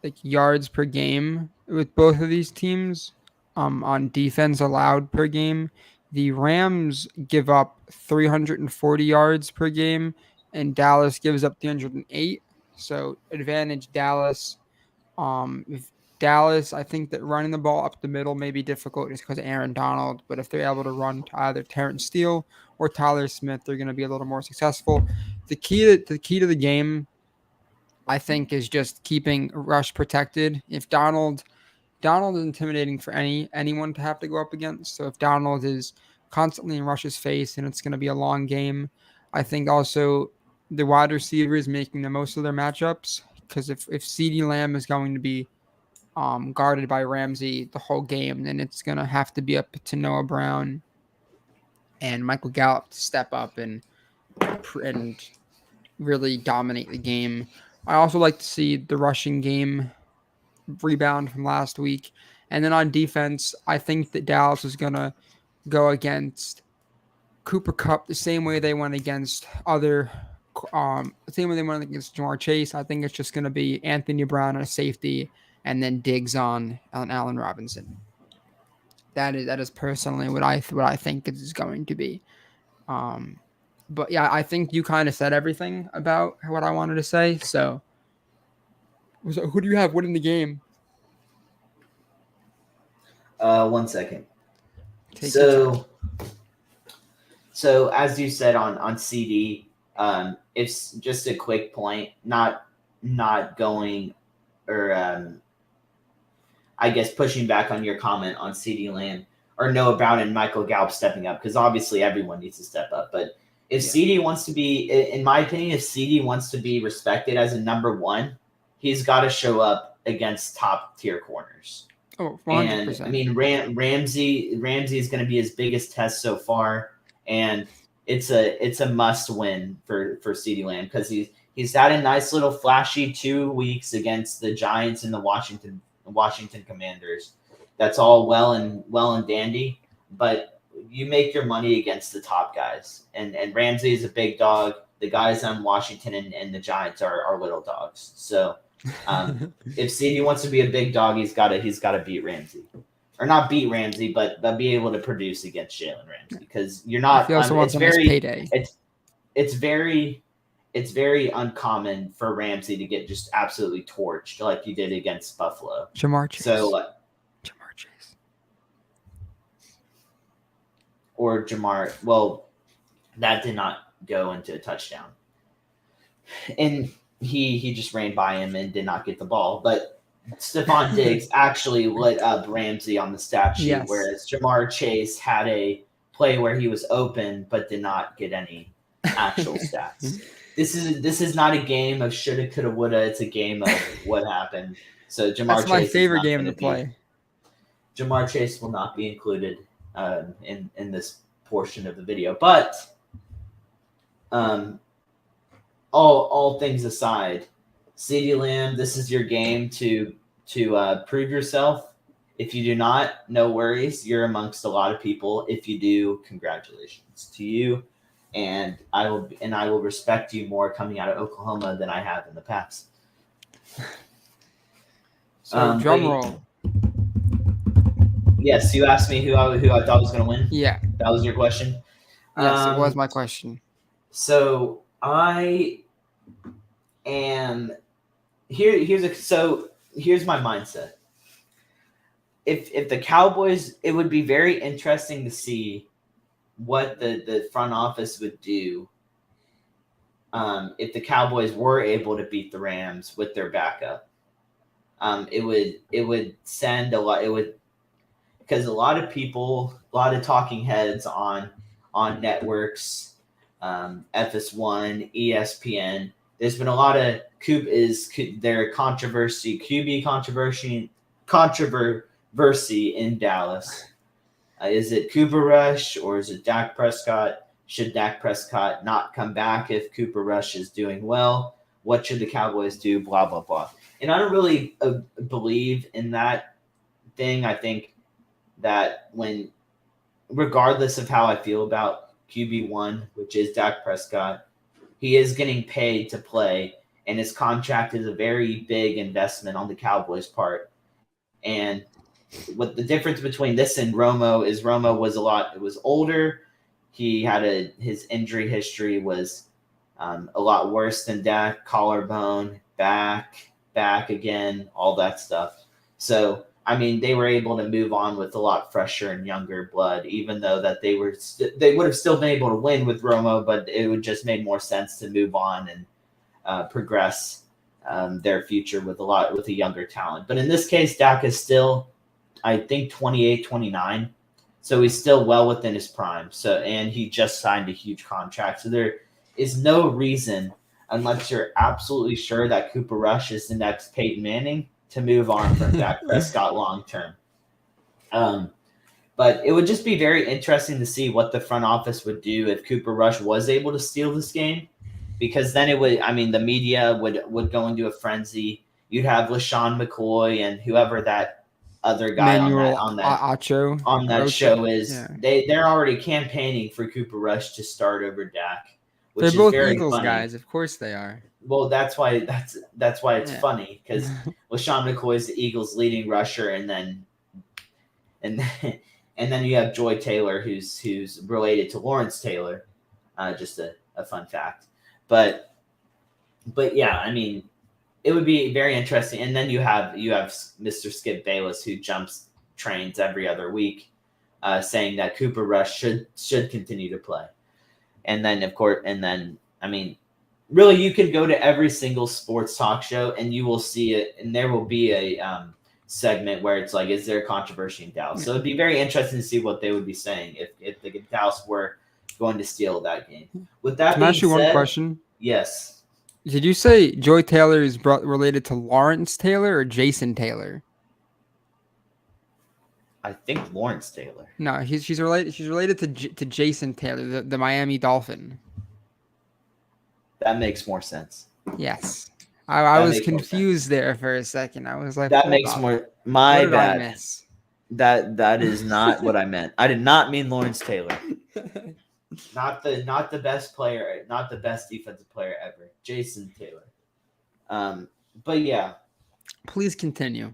like yards per game with both of these teams, on defense allowed per game, the Rams give up 340 yards per game, and Dallas gives up 308. So advantage Dallas. If Dallas, I think that running the ball up the middle may be difficult just because of Aaron Donald, but if they're able to run to either Terrence Steele or Tyler Smith, they're going to be a little more successful. The key to the game, I think, is just keeping Rush protected. If Donald is intimidating for anyone to have to go up against. So if Donald is constantly in Rush's face and it's going to be a long game, I think also the wide receiver is making the most of their matchups, because if CeeDee Lamb is going to be guarded by Ramsey the whole game, then it's going to have to be up to Noah Brown and Michael Gallup to step up and really dominate the game. I also like to see the rushing game rebound from last week. And then on defense, I think that Dallas is going to go against Cooper Kupp the same way they went against Jamar Chase. I think it's just going to be Anthony Brown on a safety and then Diggs on Allen Robinson. That is personally what I think it is going to be. But yeah, I think you kind of said everything about what I wanted to say. So who do you have winning the game? 1 second. Take your time. So as you said on CD, it's just a quick point, not going or I guess pushing back on your comment on CD Lamb or Noah Brown and Michael Gallup stepping up, because obviously everyone needs to step up. But if CD wants to be, in my opinion, if CD wants to be respected as a number one, he's got to show up against top tier corners. Oh, 100%. And I mean, Ramsey is going to be his biggest test so far, and it's a must win for CeeDee Lamb, because he's had a nice little flashy 2 weeks against the Giants and the Washington Commanders. That's all well and dandy, but you make your money against the top guys, and Ramsey is a big dog. The guys on Washington and the Giants are little dogs. So if CD wants to be a big dog, he's got to beat Ramsey, or not beat Ramsey, but be able to produce against Jalen Ramsey, because you're not. He also wants a nice payday. It's very uncommon for Ramsey to get just absolutely torched like he did against Buffalo. Jamar Chase. Jamar Chase. Or Jamar. Well, that did not go into a touchdown, and he just ran by him and did not get the ball. But Stephon Diggs actually lit up Ramsey on the stat sheet, whereas Jamar Chase had a play where he was open but did not get any actual stats. This is not a game of shoulda, coulda, woulda. It's a game of what happened. So Jamar Chase. That's my favorite game to play. Jamar Chase will not be included in this portion of the video, but all things aside, CeeDee Lamb, this is your game to prove yourself. If you do not, no worries. You're amongst a lot of people. If you do, congratulations to you. And I will respect you more coming out of Oklahoma than I have in the past. So drum roll. Yes, you asked me who I thought was going to win. Yeah, that was your question. Yes, it was my question. So I am here. Here's my mindset. If the Cowboys, it would be very interesting to see what the front office would do if the Cowboys were able to beat the Rams with their backup. It would send a lot. It would, because a lot of people, a lot of talking heads on networks, FS1, ESPN. There's been a lot of QB controversy in Dallas. Is it Cooper Rush or is it Dak Prescott? Should Dak Prescott not come back if Cooper Rush is doing well? What should the Cowboys do? Blah, blah, blah. And I don't really believe in that thing. I think that regardless of how I feel about QB1, which is Dak Prescott, he is getting paid to play, and his contract is a very big investment on the Cowboys' part. And what the difference between this and Romo is, Romo was older. He had his injury history was a lot worse than Dak, collarbone, back again, all that stuff. So, I mean, they were able to move on with a lot fresher and younger blood, even though that they would have still been able to win with Romo, but it would just make more sense to move on and progress their future with a younger talent. But in this case, Dak is still, I think, 28, 29. So he's still well within his prime. And he just signed a huge contract. So there is no reason, unless you're absolutely sure that Cooper Rush is the next Peyton Manning, to move on from Dak Prescott long term. But it would just be very interesting to see what the front office would do if Cooper Rush was able to steal this game, because then the media would go into a frenzy. You'd have LaShawn McCoy and whoever that other guy on that show is. Yeah. They're already campaigning for Cooper Rush to start over Dak. They're both Eagles funny. Guys, of course they are. Well, that's why it's funny, because LaShawn McCoy is the Eagles' leading rusher, and then you have Joy Taylor, who's related to Lawrence Taylor. Just a fun fact, but yeah, I mean, it would be very interesting. And then you have Mr. Skip Bayless, who jumps trains every other week, saying that Cooper Rush should continue to play. And then, of course, I mean, really, you can go to every single sports talk show and you will see it, and there will be a segment where it's like, is there controversy in Dallas? So it'd be very interesting to see what they would be saying if the Dallas were going to steal that game. With that Can being I ask you said, one question? Yes. Did you say Joy Taylor is related to Lawrence Taylor or Jason Taylor? I think Lawrence Taylor. No, she's related. She's related to Jason Taylor, the Miami Dolphin. That makes more sense. Yes, I was confused there for a second. I was like, that makes more. My what bad. Did I miss? That is not what I meant. I did not mean Lawrence Taylor. Not the best player, not the best defensive player ever, Jason Taylor. But yeah. Please continue.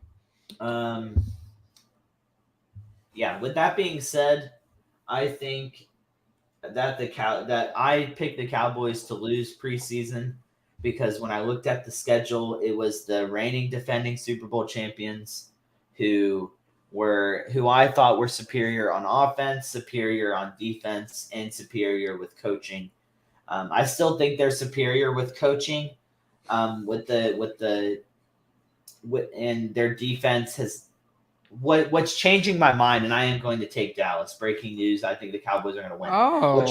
Yeah. With that being said, I think that I picked the Cowboys to lose preseason because when I looked at the schedule, it was the reigning defending Super Bowl champions who I thought were superior on offense, superior on defense, and superior with coaching. I still think they're superior with coaching. And their defense has what's changing my mind, and I am going to take Dallas. Breaking news: I think the Cowboys are going to win. Oh,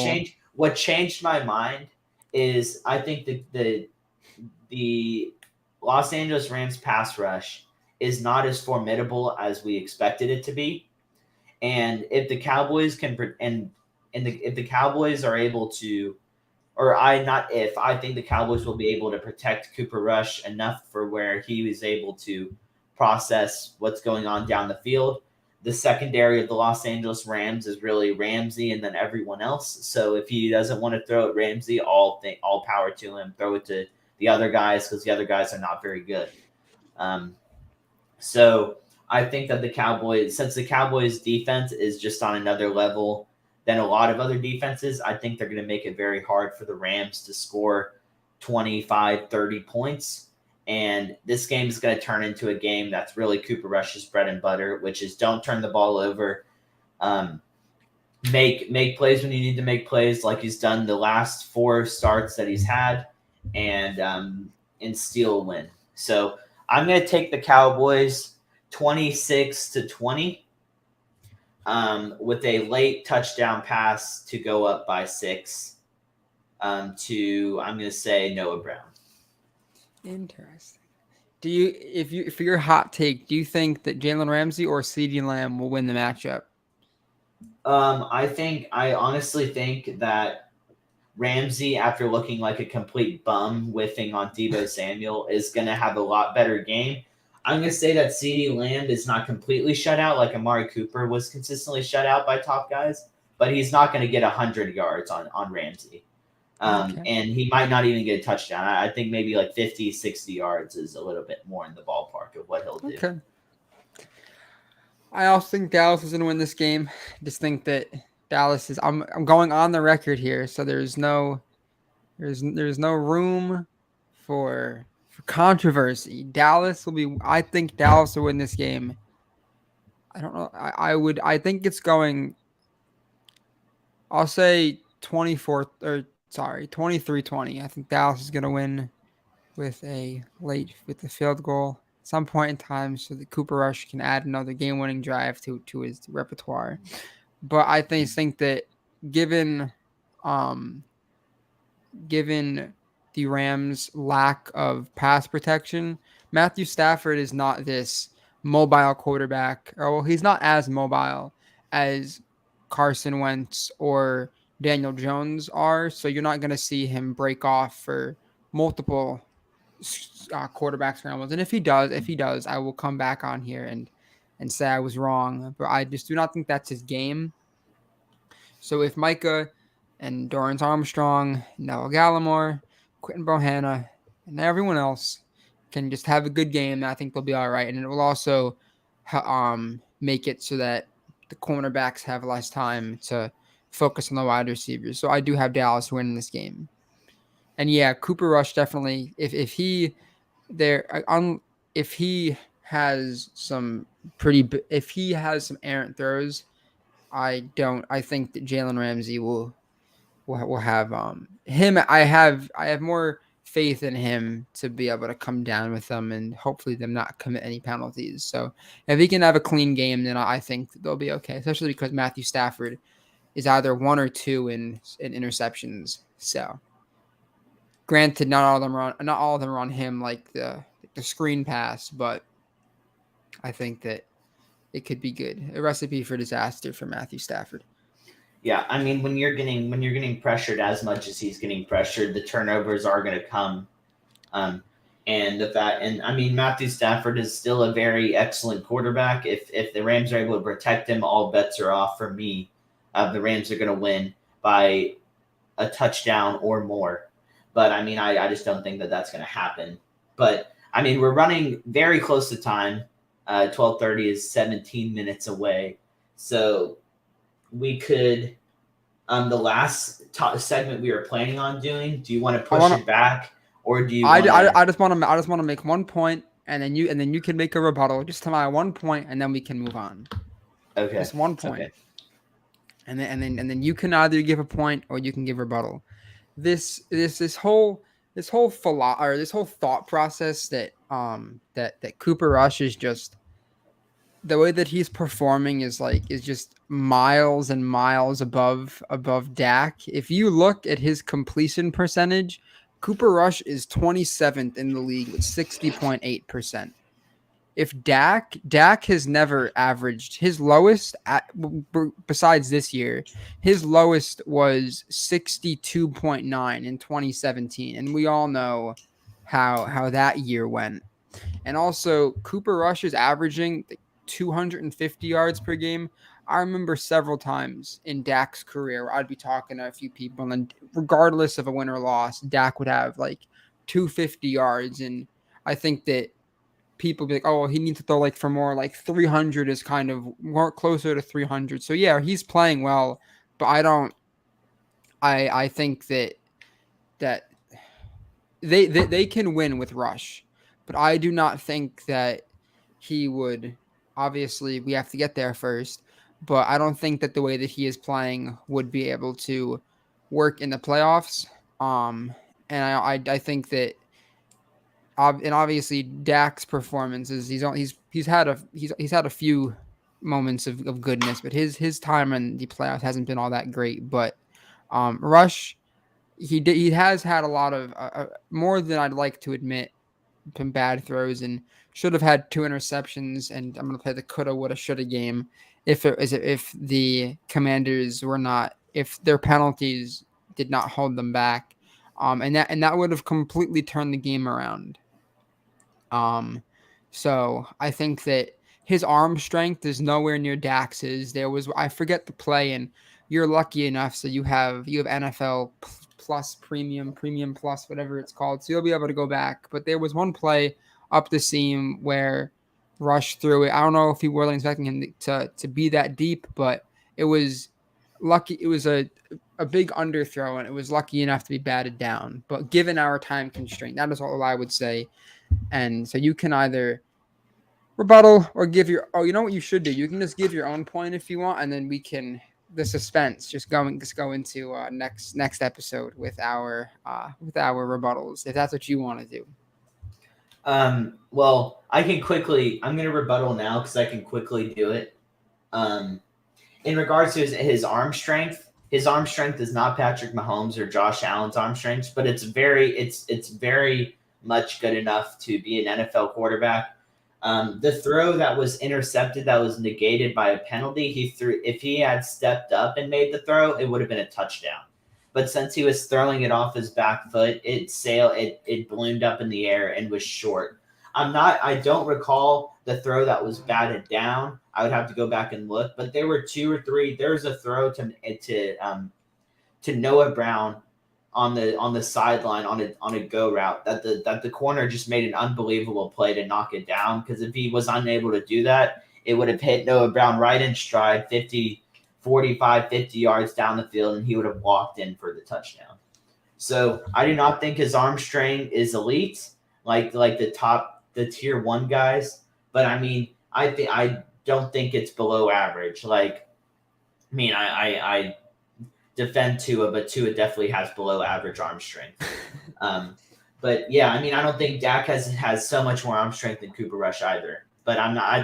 what changed my mind is I think the Los Angeles Rams pass rush is not as formidable as we expected it to be. And if the Cowboys if the Cowboys are able to, I think the Cowboys will be able to protect Cooper Rush enough for where he was able to process what's going on down the field. The secondary of the Los Angeles Rams is really Ramsey and then everyone else. So if he doesn't want to throw at Ramsey, all power to him. Throw it to the other guys because the other guys are not very good. So I think that since the Cowboys defense is just on another level than a lot of other defenses, I think they're going to make it very hard for the Rams to score 25, 30 points. And this game is going to turn into a game that's really Cooper Rush's bread and butter, which is don't turn the ball over. Make plays when you need to make plays like he's done the last 4 starts that he's had and steal a win. So I'm going to take the Cowboys 26-20 with a late touchdown pass to go up by 6 I'm going to say Noah Brown. Interesting. For your hot take, do you think that Jalen Ramsey or CeeDee Lamb will win the matchup? I honestly think that Ramsey, after looking like a complete bum whiffing on Deebo Samuel, is going to have a lot better game. I'm going to say that CeeDee Lamb is not completely shut out like Amari Cooper was consistently shut out by top guys, but he's not going to get 100 yards on Ramsey. And he might not even get a touchdown. I think maybe like 50, 60 yards is a little bit more in the ballpark of what he'll do. Okay. I also think Dallas is going to win this game. Just think that Dallas is. I'm going on the record here, so there's no room for controversy. I think Dallas will win this game. I don't know. I think it's going. I'll say 23-20. I think Dallas is going to win with the field goal at some point in time so that Cooper Rush can add another game-winning drive to his repertoire. But I think that given the Rams' lack of pass protection, Matthew Stafford is not this mobile quarterback. Well, he's not as mobile as Carson Wentz or Daniel Jones are, so you're not going to see him break off for multiple quarterback scrambles. And if he does, I will come back on here and say I was wrong. But I just do not think that's his game. So if Micah and Dorrance Armstrong, Noah Gallimore, Quentin Bohanna, and everyone else can just have a good game, I think they'll be all right. And it will also make it so that the cornerbacks have less time to focus on the wide receivers. So I do have Dallas winning this game. And yeah, Cooper Rush definitely. If he has some if he has some errant throws, I think that Jalen Ramsey will have him. I have more faith in him to be able to come down with them and hopefully them not commit any penalties. So if he can have a clean game, then I think they'll be okay, especially because Matthew Stafford is either 1 or 2 in interceptions. So granted, not all of them are on him, like the screen pass, but I think that it could be good. A recipe for disaster for Matthew Stafford. Yeah, I mean, when you're getting pressured as much as he's getting pressured, the turnovers are going to come. And I mean, Matthew Stafford is still a very excellent quarterback. If the Rams are able to protect him, all bets are off for me. The Rams are going to win by a touchdown or more. But I mean, I just don't think that that's going to happen. But I mean, we're running very close to time. 12:30 is 17 minutes away, so we could. The last segment we were planning on doing. Do you want to push it back, or do you? I just want to make one point, and then you can make a rebuttal. Just to my 1 point, and then we can move on. Okay. Just 1 point. Okay. And then you can either give a point or you can give rebuttal. This whole thought process that Cooper Rush is just, the way that he's performing is just miles and miles above Dak. If you look at his completion percentage, Cooper Rush is 27th in the league with 60.8%. If Dak has never averaged his lowest besides this year, his lowest was 62.9 in 2017, and we all know how that year went. And also, Cooper Rush is averaging 250 yards per game. I remember several times in Dak's career where I'd be talking to a few people, and regardless of a win or loss, Dak would have like 250 yards. And I think that people be like, oh, he needs to throw like for more, like 300 is kind of more closer to 300. So yeah, he's playing well, but I think that they can win with Rush, but I do not think that he would. Obviously, we have to get there first, but I don't think that the way that he is playing would be able to work in the playoffs. And I think that, and obviously Dak's performance is he's had a few moments of goodness, but his time in the playoffs hasn't been all that great. But Rush, he has had a lot of more than I'd like to admit, some bad throws, and should have had 2 interceptions. And I'm going to play the coulda, woulda, shoulda game if the Commanders were not, if their penalties did not hold them back, and that would have completely turned the game around. So I think that his arm strength is nowhere near Dax's. I forget the play, and you're lucky enough, so you have NFL Plus premium plus, whatever it's called, so you'll be able to go back. But there was one play up the seam where Rush threw it. I don't know if he wasn't expecting him to be that deep, but it was lucky. It was a big underthrow, and it was lucky enough to be batted down. But given our time constraint, that is all I would say. And so you can either rebuttal or give your, you know what you should do? You can just give your own point if you want, and then we can, the suspense, just go into next episode with our rebuttals, if that's what you want to do. Well, I'm going to rebuttal now because I can quickly do it. In regards to his arm strength is not Patrick Mahomes or Josh Allen's arm strength, but it's very much good enough to be an NFL quarterback. The throw that was intercepted, that was negated by a penalty, if he had stepped up and made the throw, it would have been a touchdown. But since he was throwing it off his back foot, it ballooned up in the air and was short. I don't recall the throw that was batted down. I would have to go back and look, but there were 2 or 3. There was a throw to Noah Brown on the sideline on a go route that the corner just made an unbelievable play to knock it down, because if he was unable to do that, it would have hit Noah Brown right in stride, 45, 50 yards down the field, and he would have walked in for the touchdown. So I do not think his arm strength is elite, like the tier 1 guys. But I mean, I don't think it's below average. Like, I mean, I defend Tua, but Tua definitely has below average arm strength. But yeah, I mean, I don't think Dak has so much more arm strength than Cooper Rush either. But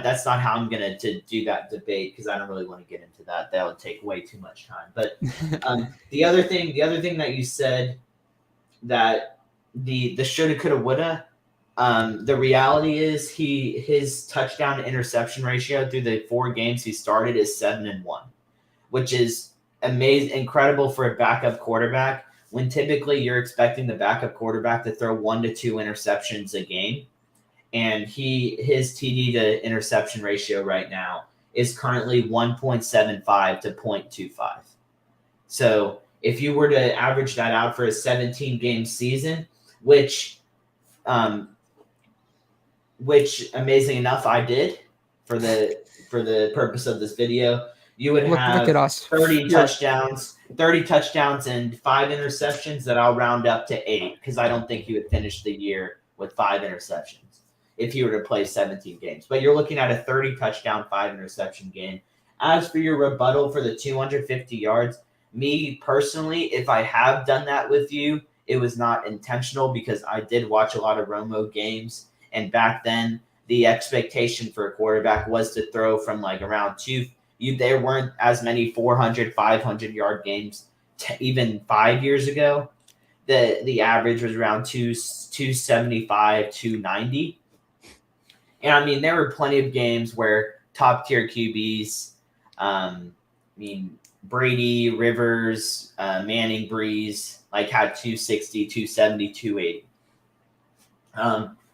that's not how I'm gonna to do that debate because I don't really want to get into that. That would take way too much time. But the other thing that you said, that the shoulda, coulda, woulda. The reality is his touchdown to interception ratio through the 4 games he started is 7-1, which is amazing, incredible for a backup quarterback. When typically you're expecting the backup quarterback to throw 1 to 2 interceptions a game, and his TD to interception ratio right now is currently 1.75 to 0.25. So if you were to average that out for a 17-game season, which amazing enough I did for the purpose of this video, you would have look at us. 30 touchdowns and 5 interceptions that I'll round up to 8 because I don't think he would finish the year with 5 interceptions if you were to play 17 games. But you're looking at a 30 touchdown, 5 interception game. As for your rebuttal for the 250 yards, me personally, if I have done that with you, it was not intentional because I did watch a lot of Romo games. And back then, the expectation for a quarterback was to throw from like around 2. There weren't as many 400, 500-yard games even 5 years ago. The average was around 275, 290. And I mean, there were plenty of games where top-tier QBs, Brady, Rivers, Manning, Breeze, like had 260, 270, 280.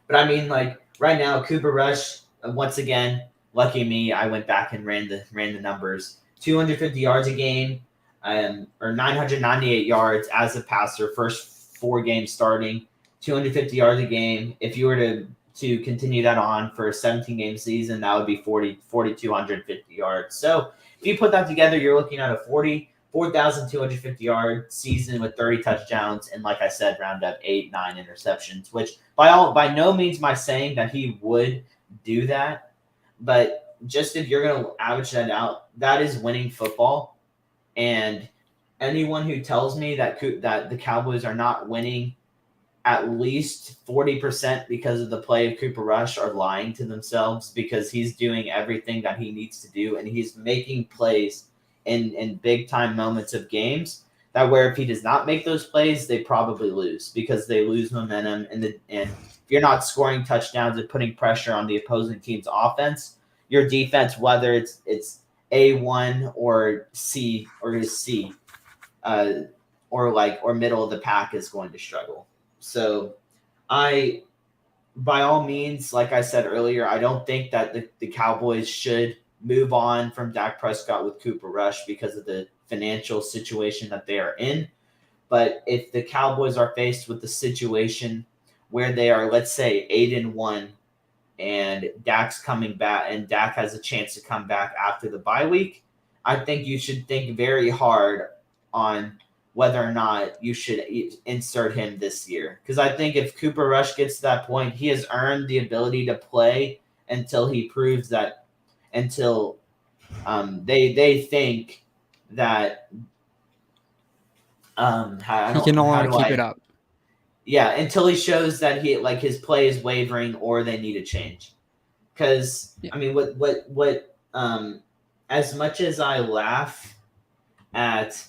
But I mean, like right now, Cooper Rush, once again, lucky me, I went back and ran the numbers. 250 yards a game, or 998 yards as a passer, first 4 games starting, 250 yards a game. If you were to continue that on for a 17-game season, that would be 4,250 yards. So if you put that together, you're looking at a 4,250-yard season with 30 touchdowns and, like I said, round up 8, 9 interceptions, which by no means am I saying that he would do that, but just if you're going to average that out, that is winning football. And anyone who tells me that the Cowboys are not winning at least 40% because of the play of Cooper Rush are lying to themselves, because he's doing everything that he needs to do, and he's making plays in big-time moments of games that where if he does not make those plays, they probably lose because they lose momentum. And if you're not scoring touchdowns and putting pressure on the opposing team's offense, your defense, whether it's A1 or C or C, or middle of the pack, is going to struggle. So by all means, like I said earlier, I don't think that the Cowboys should move on from Dak Prescott with Cooper Rush because of the financial situation that they are in. But if the Cowboys are faced with the situation where they are, let's say, 8-1, and Dak's coming back, and Dak has a chance to come back after the bye week, I think you should think very hard on whether or not you should insert him this year. Because I think if Cooper Rush gets to that point, he has earned the ability to play until he proves that, until they think that he can no longer keep it up. Yeah, until he shows that his play is wavering or they need a change. Because I mean, what as much as I laugh at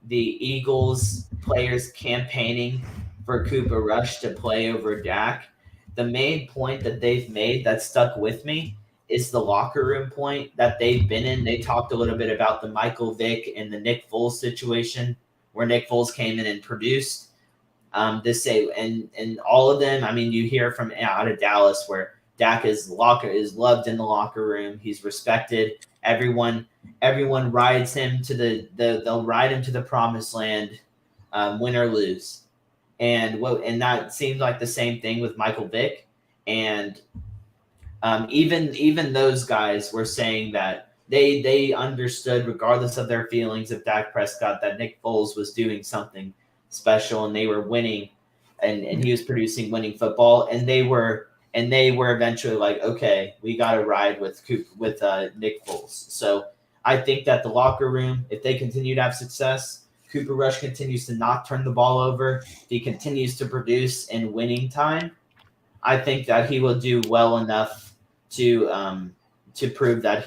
the Eagles players campaigning for Cooper Rush to play over Dak, the main point that they've made that stuck with me is the locker room point that they've been in. They talked a little bit about the Michael Vick and the Nick Foles situation, where Nick Foles came in and produced. And all of them, I mean, you hear from out of Dallas where Dak is loved in the locker room. He's respected. Everyone rides him to they'll ride him to the promised land, win or lose. And that seems like the same thing with Michael Vick. And even those guys were saying that they understood, regardless of their feelings of Dak Prescott, that Nick Foles was doing something special and they were winning, and he was producing winning football, and they were and they were eventually like, okay, we got to ride with Nick Foles. So I think that the locker room, if they continue to have success, Cooper Rush continues to not turn the ball over, he continues to produce in winning time, I think that he will do well enough to prove that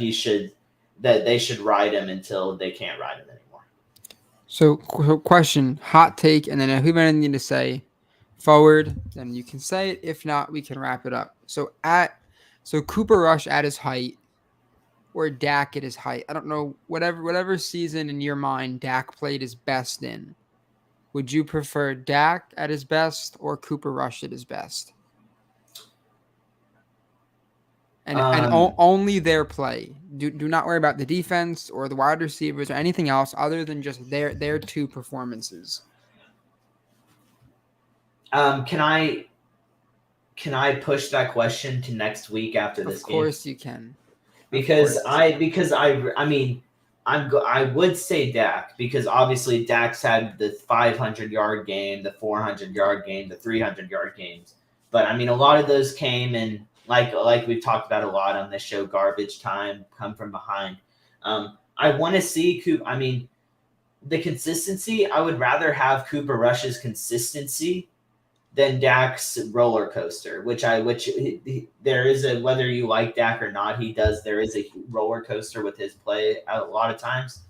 they should ride him until they can't ride him anymore. So question, hot take, and then if you have anything to say forward, then you can say it. If not, we can wrap it up. So Cooper Rush at his height, or Dak at his height. I don't know, whatever season in your mind Dak played his best in. Would you prefer Dak at his best or Cooper Rush at his best? And only their play. Do not worry about the defense or the wide receivers or anything else other than just their two performances. Can I push that question to next week after this game? Of course you can. Because I would say Dak, because obviously Dak's had the 500-yard game, the 400-yard game, the 300-yard games. But I mean, a lot of those came in, like we've talked about a lot on this show, garbage time, come from behind. I want to see the consistency. I would rather have Cooper Rush's consistency than Dak's roller coaster, which there is a, whether you like Dak or not, there is a roller coaster with his play a lot of times.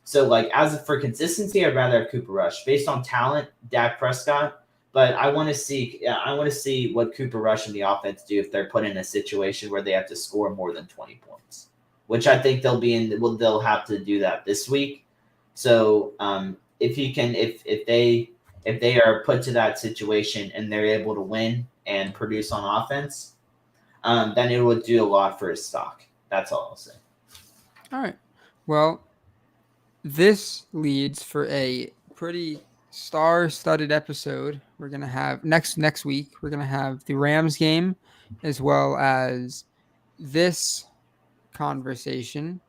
So as for consistency, I'd rather have Cooper Rush. Based on talent, Dak Prescott, but I want to see what Cooper Rush and the offense do if they're put in a situation where they have to score more than 20 points, which I think they'll have to do that this week. So if they are put to that situation and they're able to win and produce on offense, then it would do a lot for his stock. That's all I'll say. All right. Well, this leads for a pretty star-studded episode. We're going to have next week, we're going to have the Rams game as well as this conversation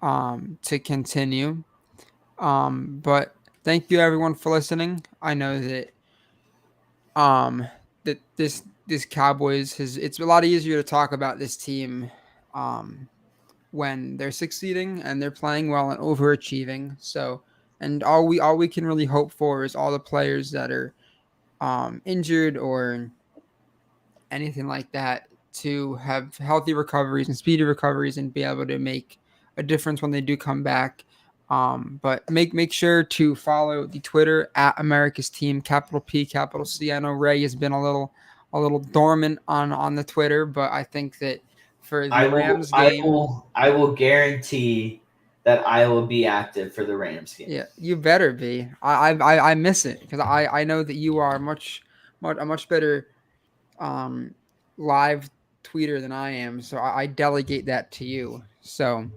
to continue. But thank you everyone for listening. I know that that this Cowboys it's a lot easier to talk about this team when they're succeeding and they're playing well and overachieving. So, and all we can really hope for is all the players that are injured or anything like that to have healthy recoveries and speedy recoveries and be able to make a difference when they do come back. But make sure to follow the Twitter at America's Team, capital P, capital C. I know Ray has been a little dormant on the Twitter, but I think that for the Rams game, I will guarantee that I will be active for the Rams game. Yeah, you better be. I miss it because I know that you are a much better live tweeter than I am, so I delegate that to you. So,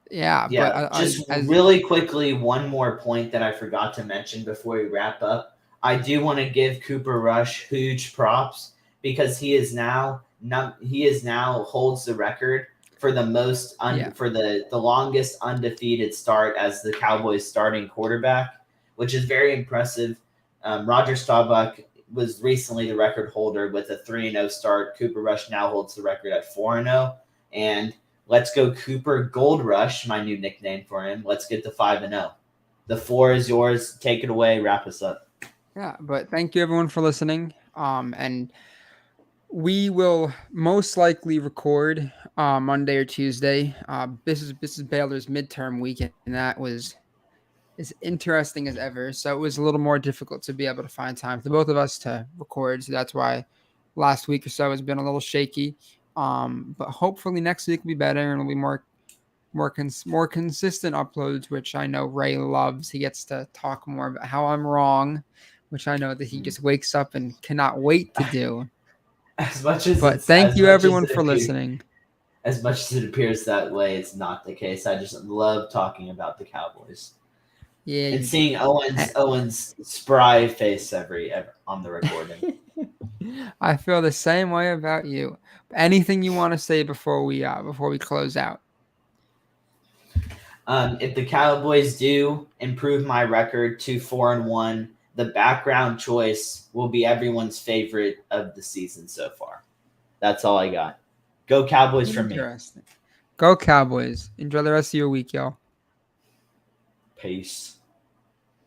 yeah. But really quickly, one more point that I forgot to mention before we wrap up. I do want to give Cooper Rush huge props because he is now holds the record for the most for the longest undefeated start as the Cowboys starting quarterback, which is very impressive. Roger Staubach was recently the record holder with a 3-0 start. Cooper Rush now holds the record at 4-0, and let's go Cooper Gold Rush, my new nickname for him. Let's get to 5-0. The 4 is yours. Take it away. Wrap us up. Yeah, but thank you everyone for listening. And we will most likely record Monday or Tuesday. This is Baylor's midterm weekend, and that was as interesting as ever. So it was a little more difficult to be able to find time for both of us to record. So that's why last week or so has been a little shaky. But hopefully next week will be better and it'll be more consistent uploads, which I know Ray loves. He gets to talk more about how I'm wrong, which I know that he just wakes up and cannot wait to do. But thank you everyone for listening. As much as it appears that way, it's not the case. I just love talking about the Cowboys. Yeah, and seeing Owen's spry face every on the recording. I feel the same way about you. Anything you want to say before we close out? If the Cowboys do improve my record to 4-1, the background choice will be everyone's favorite of the season so far. That's all I got. Go Cowboys from me. Interesting. Go Cowboys. Enjoy the rest of your week, y'all. Peace.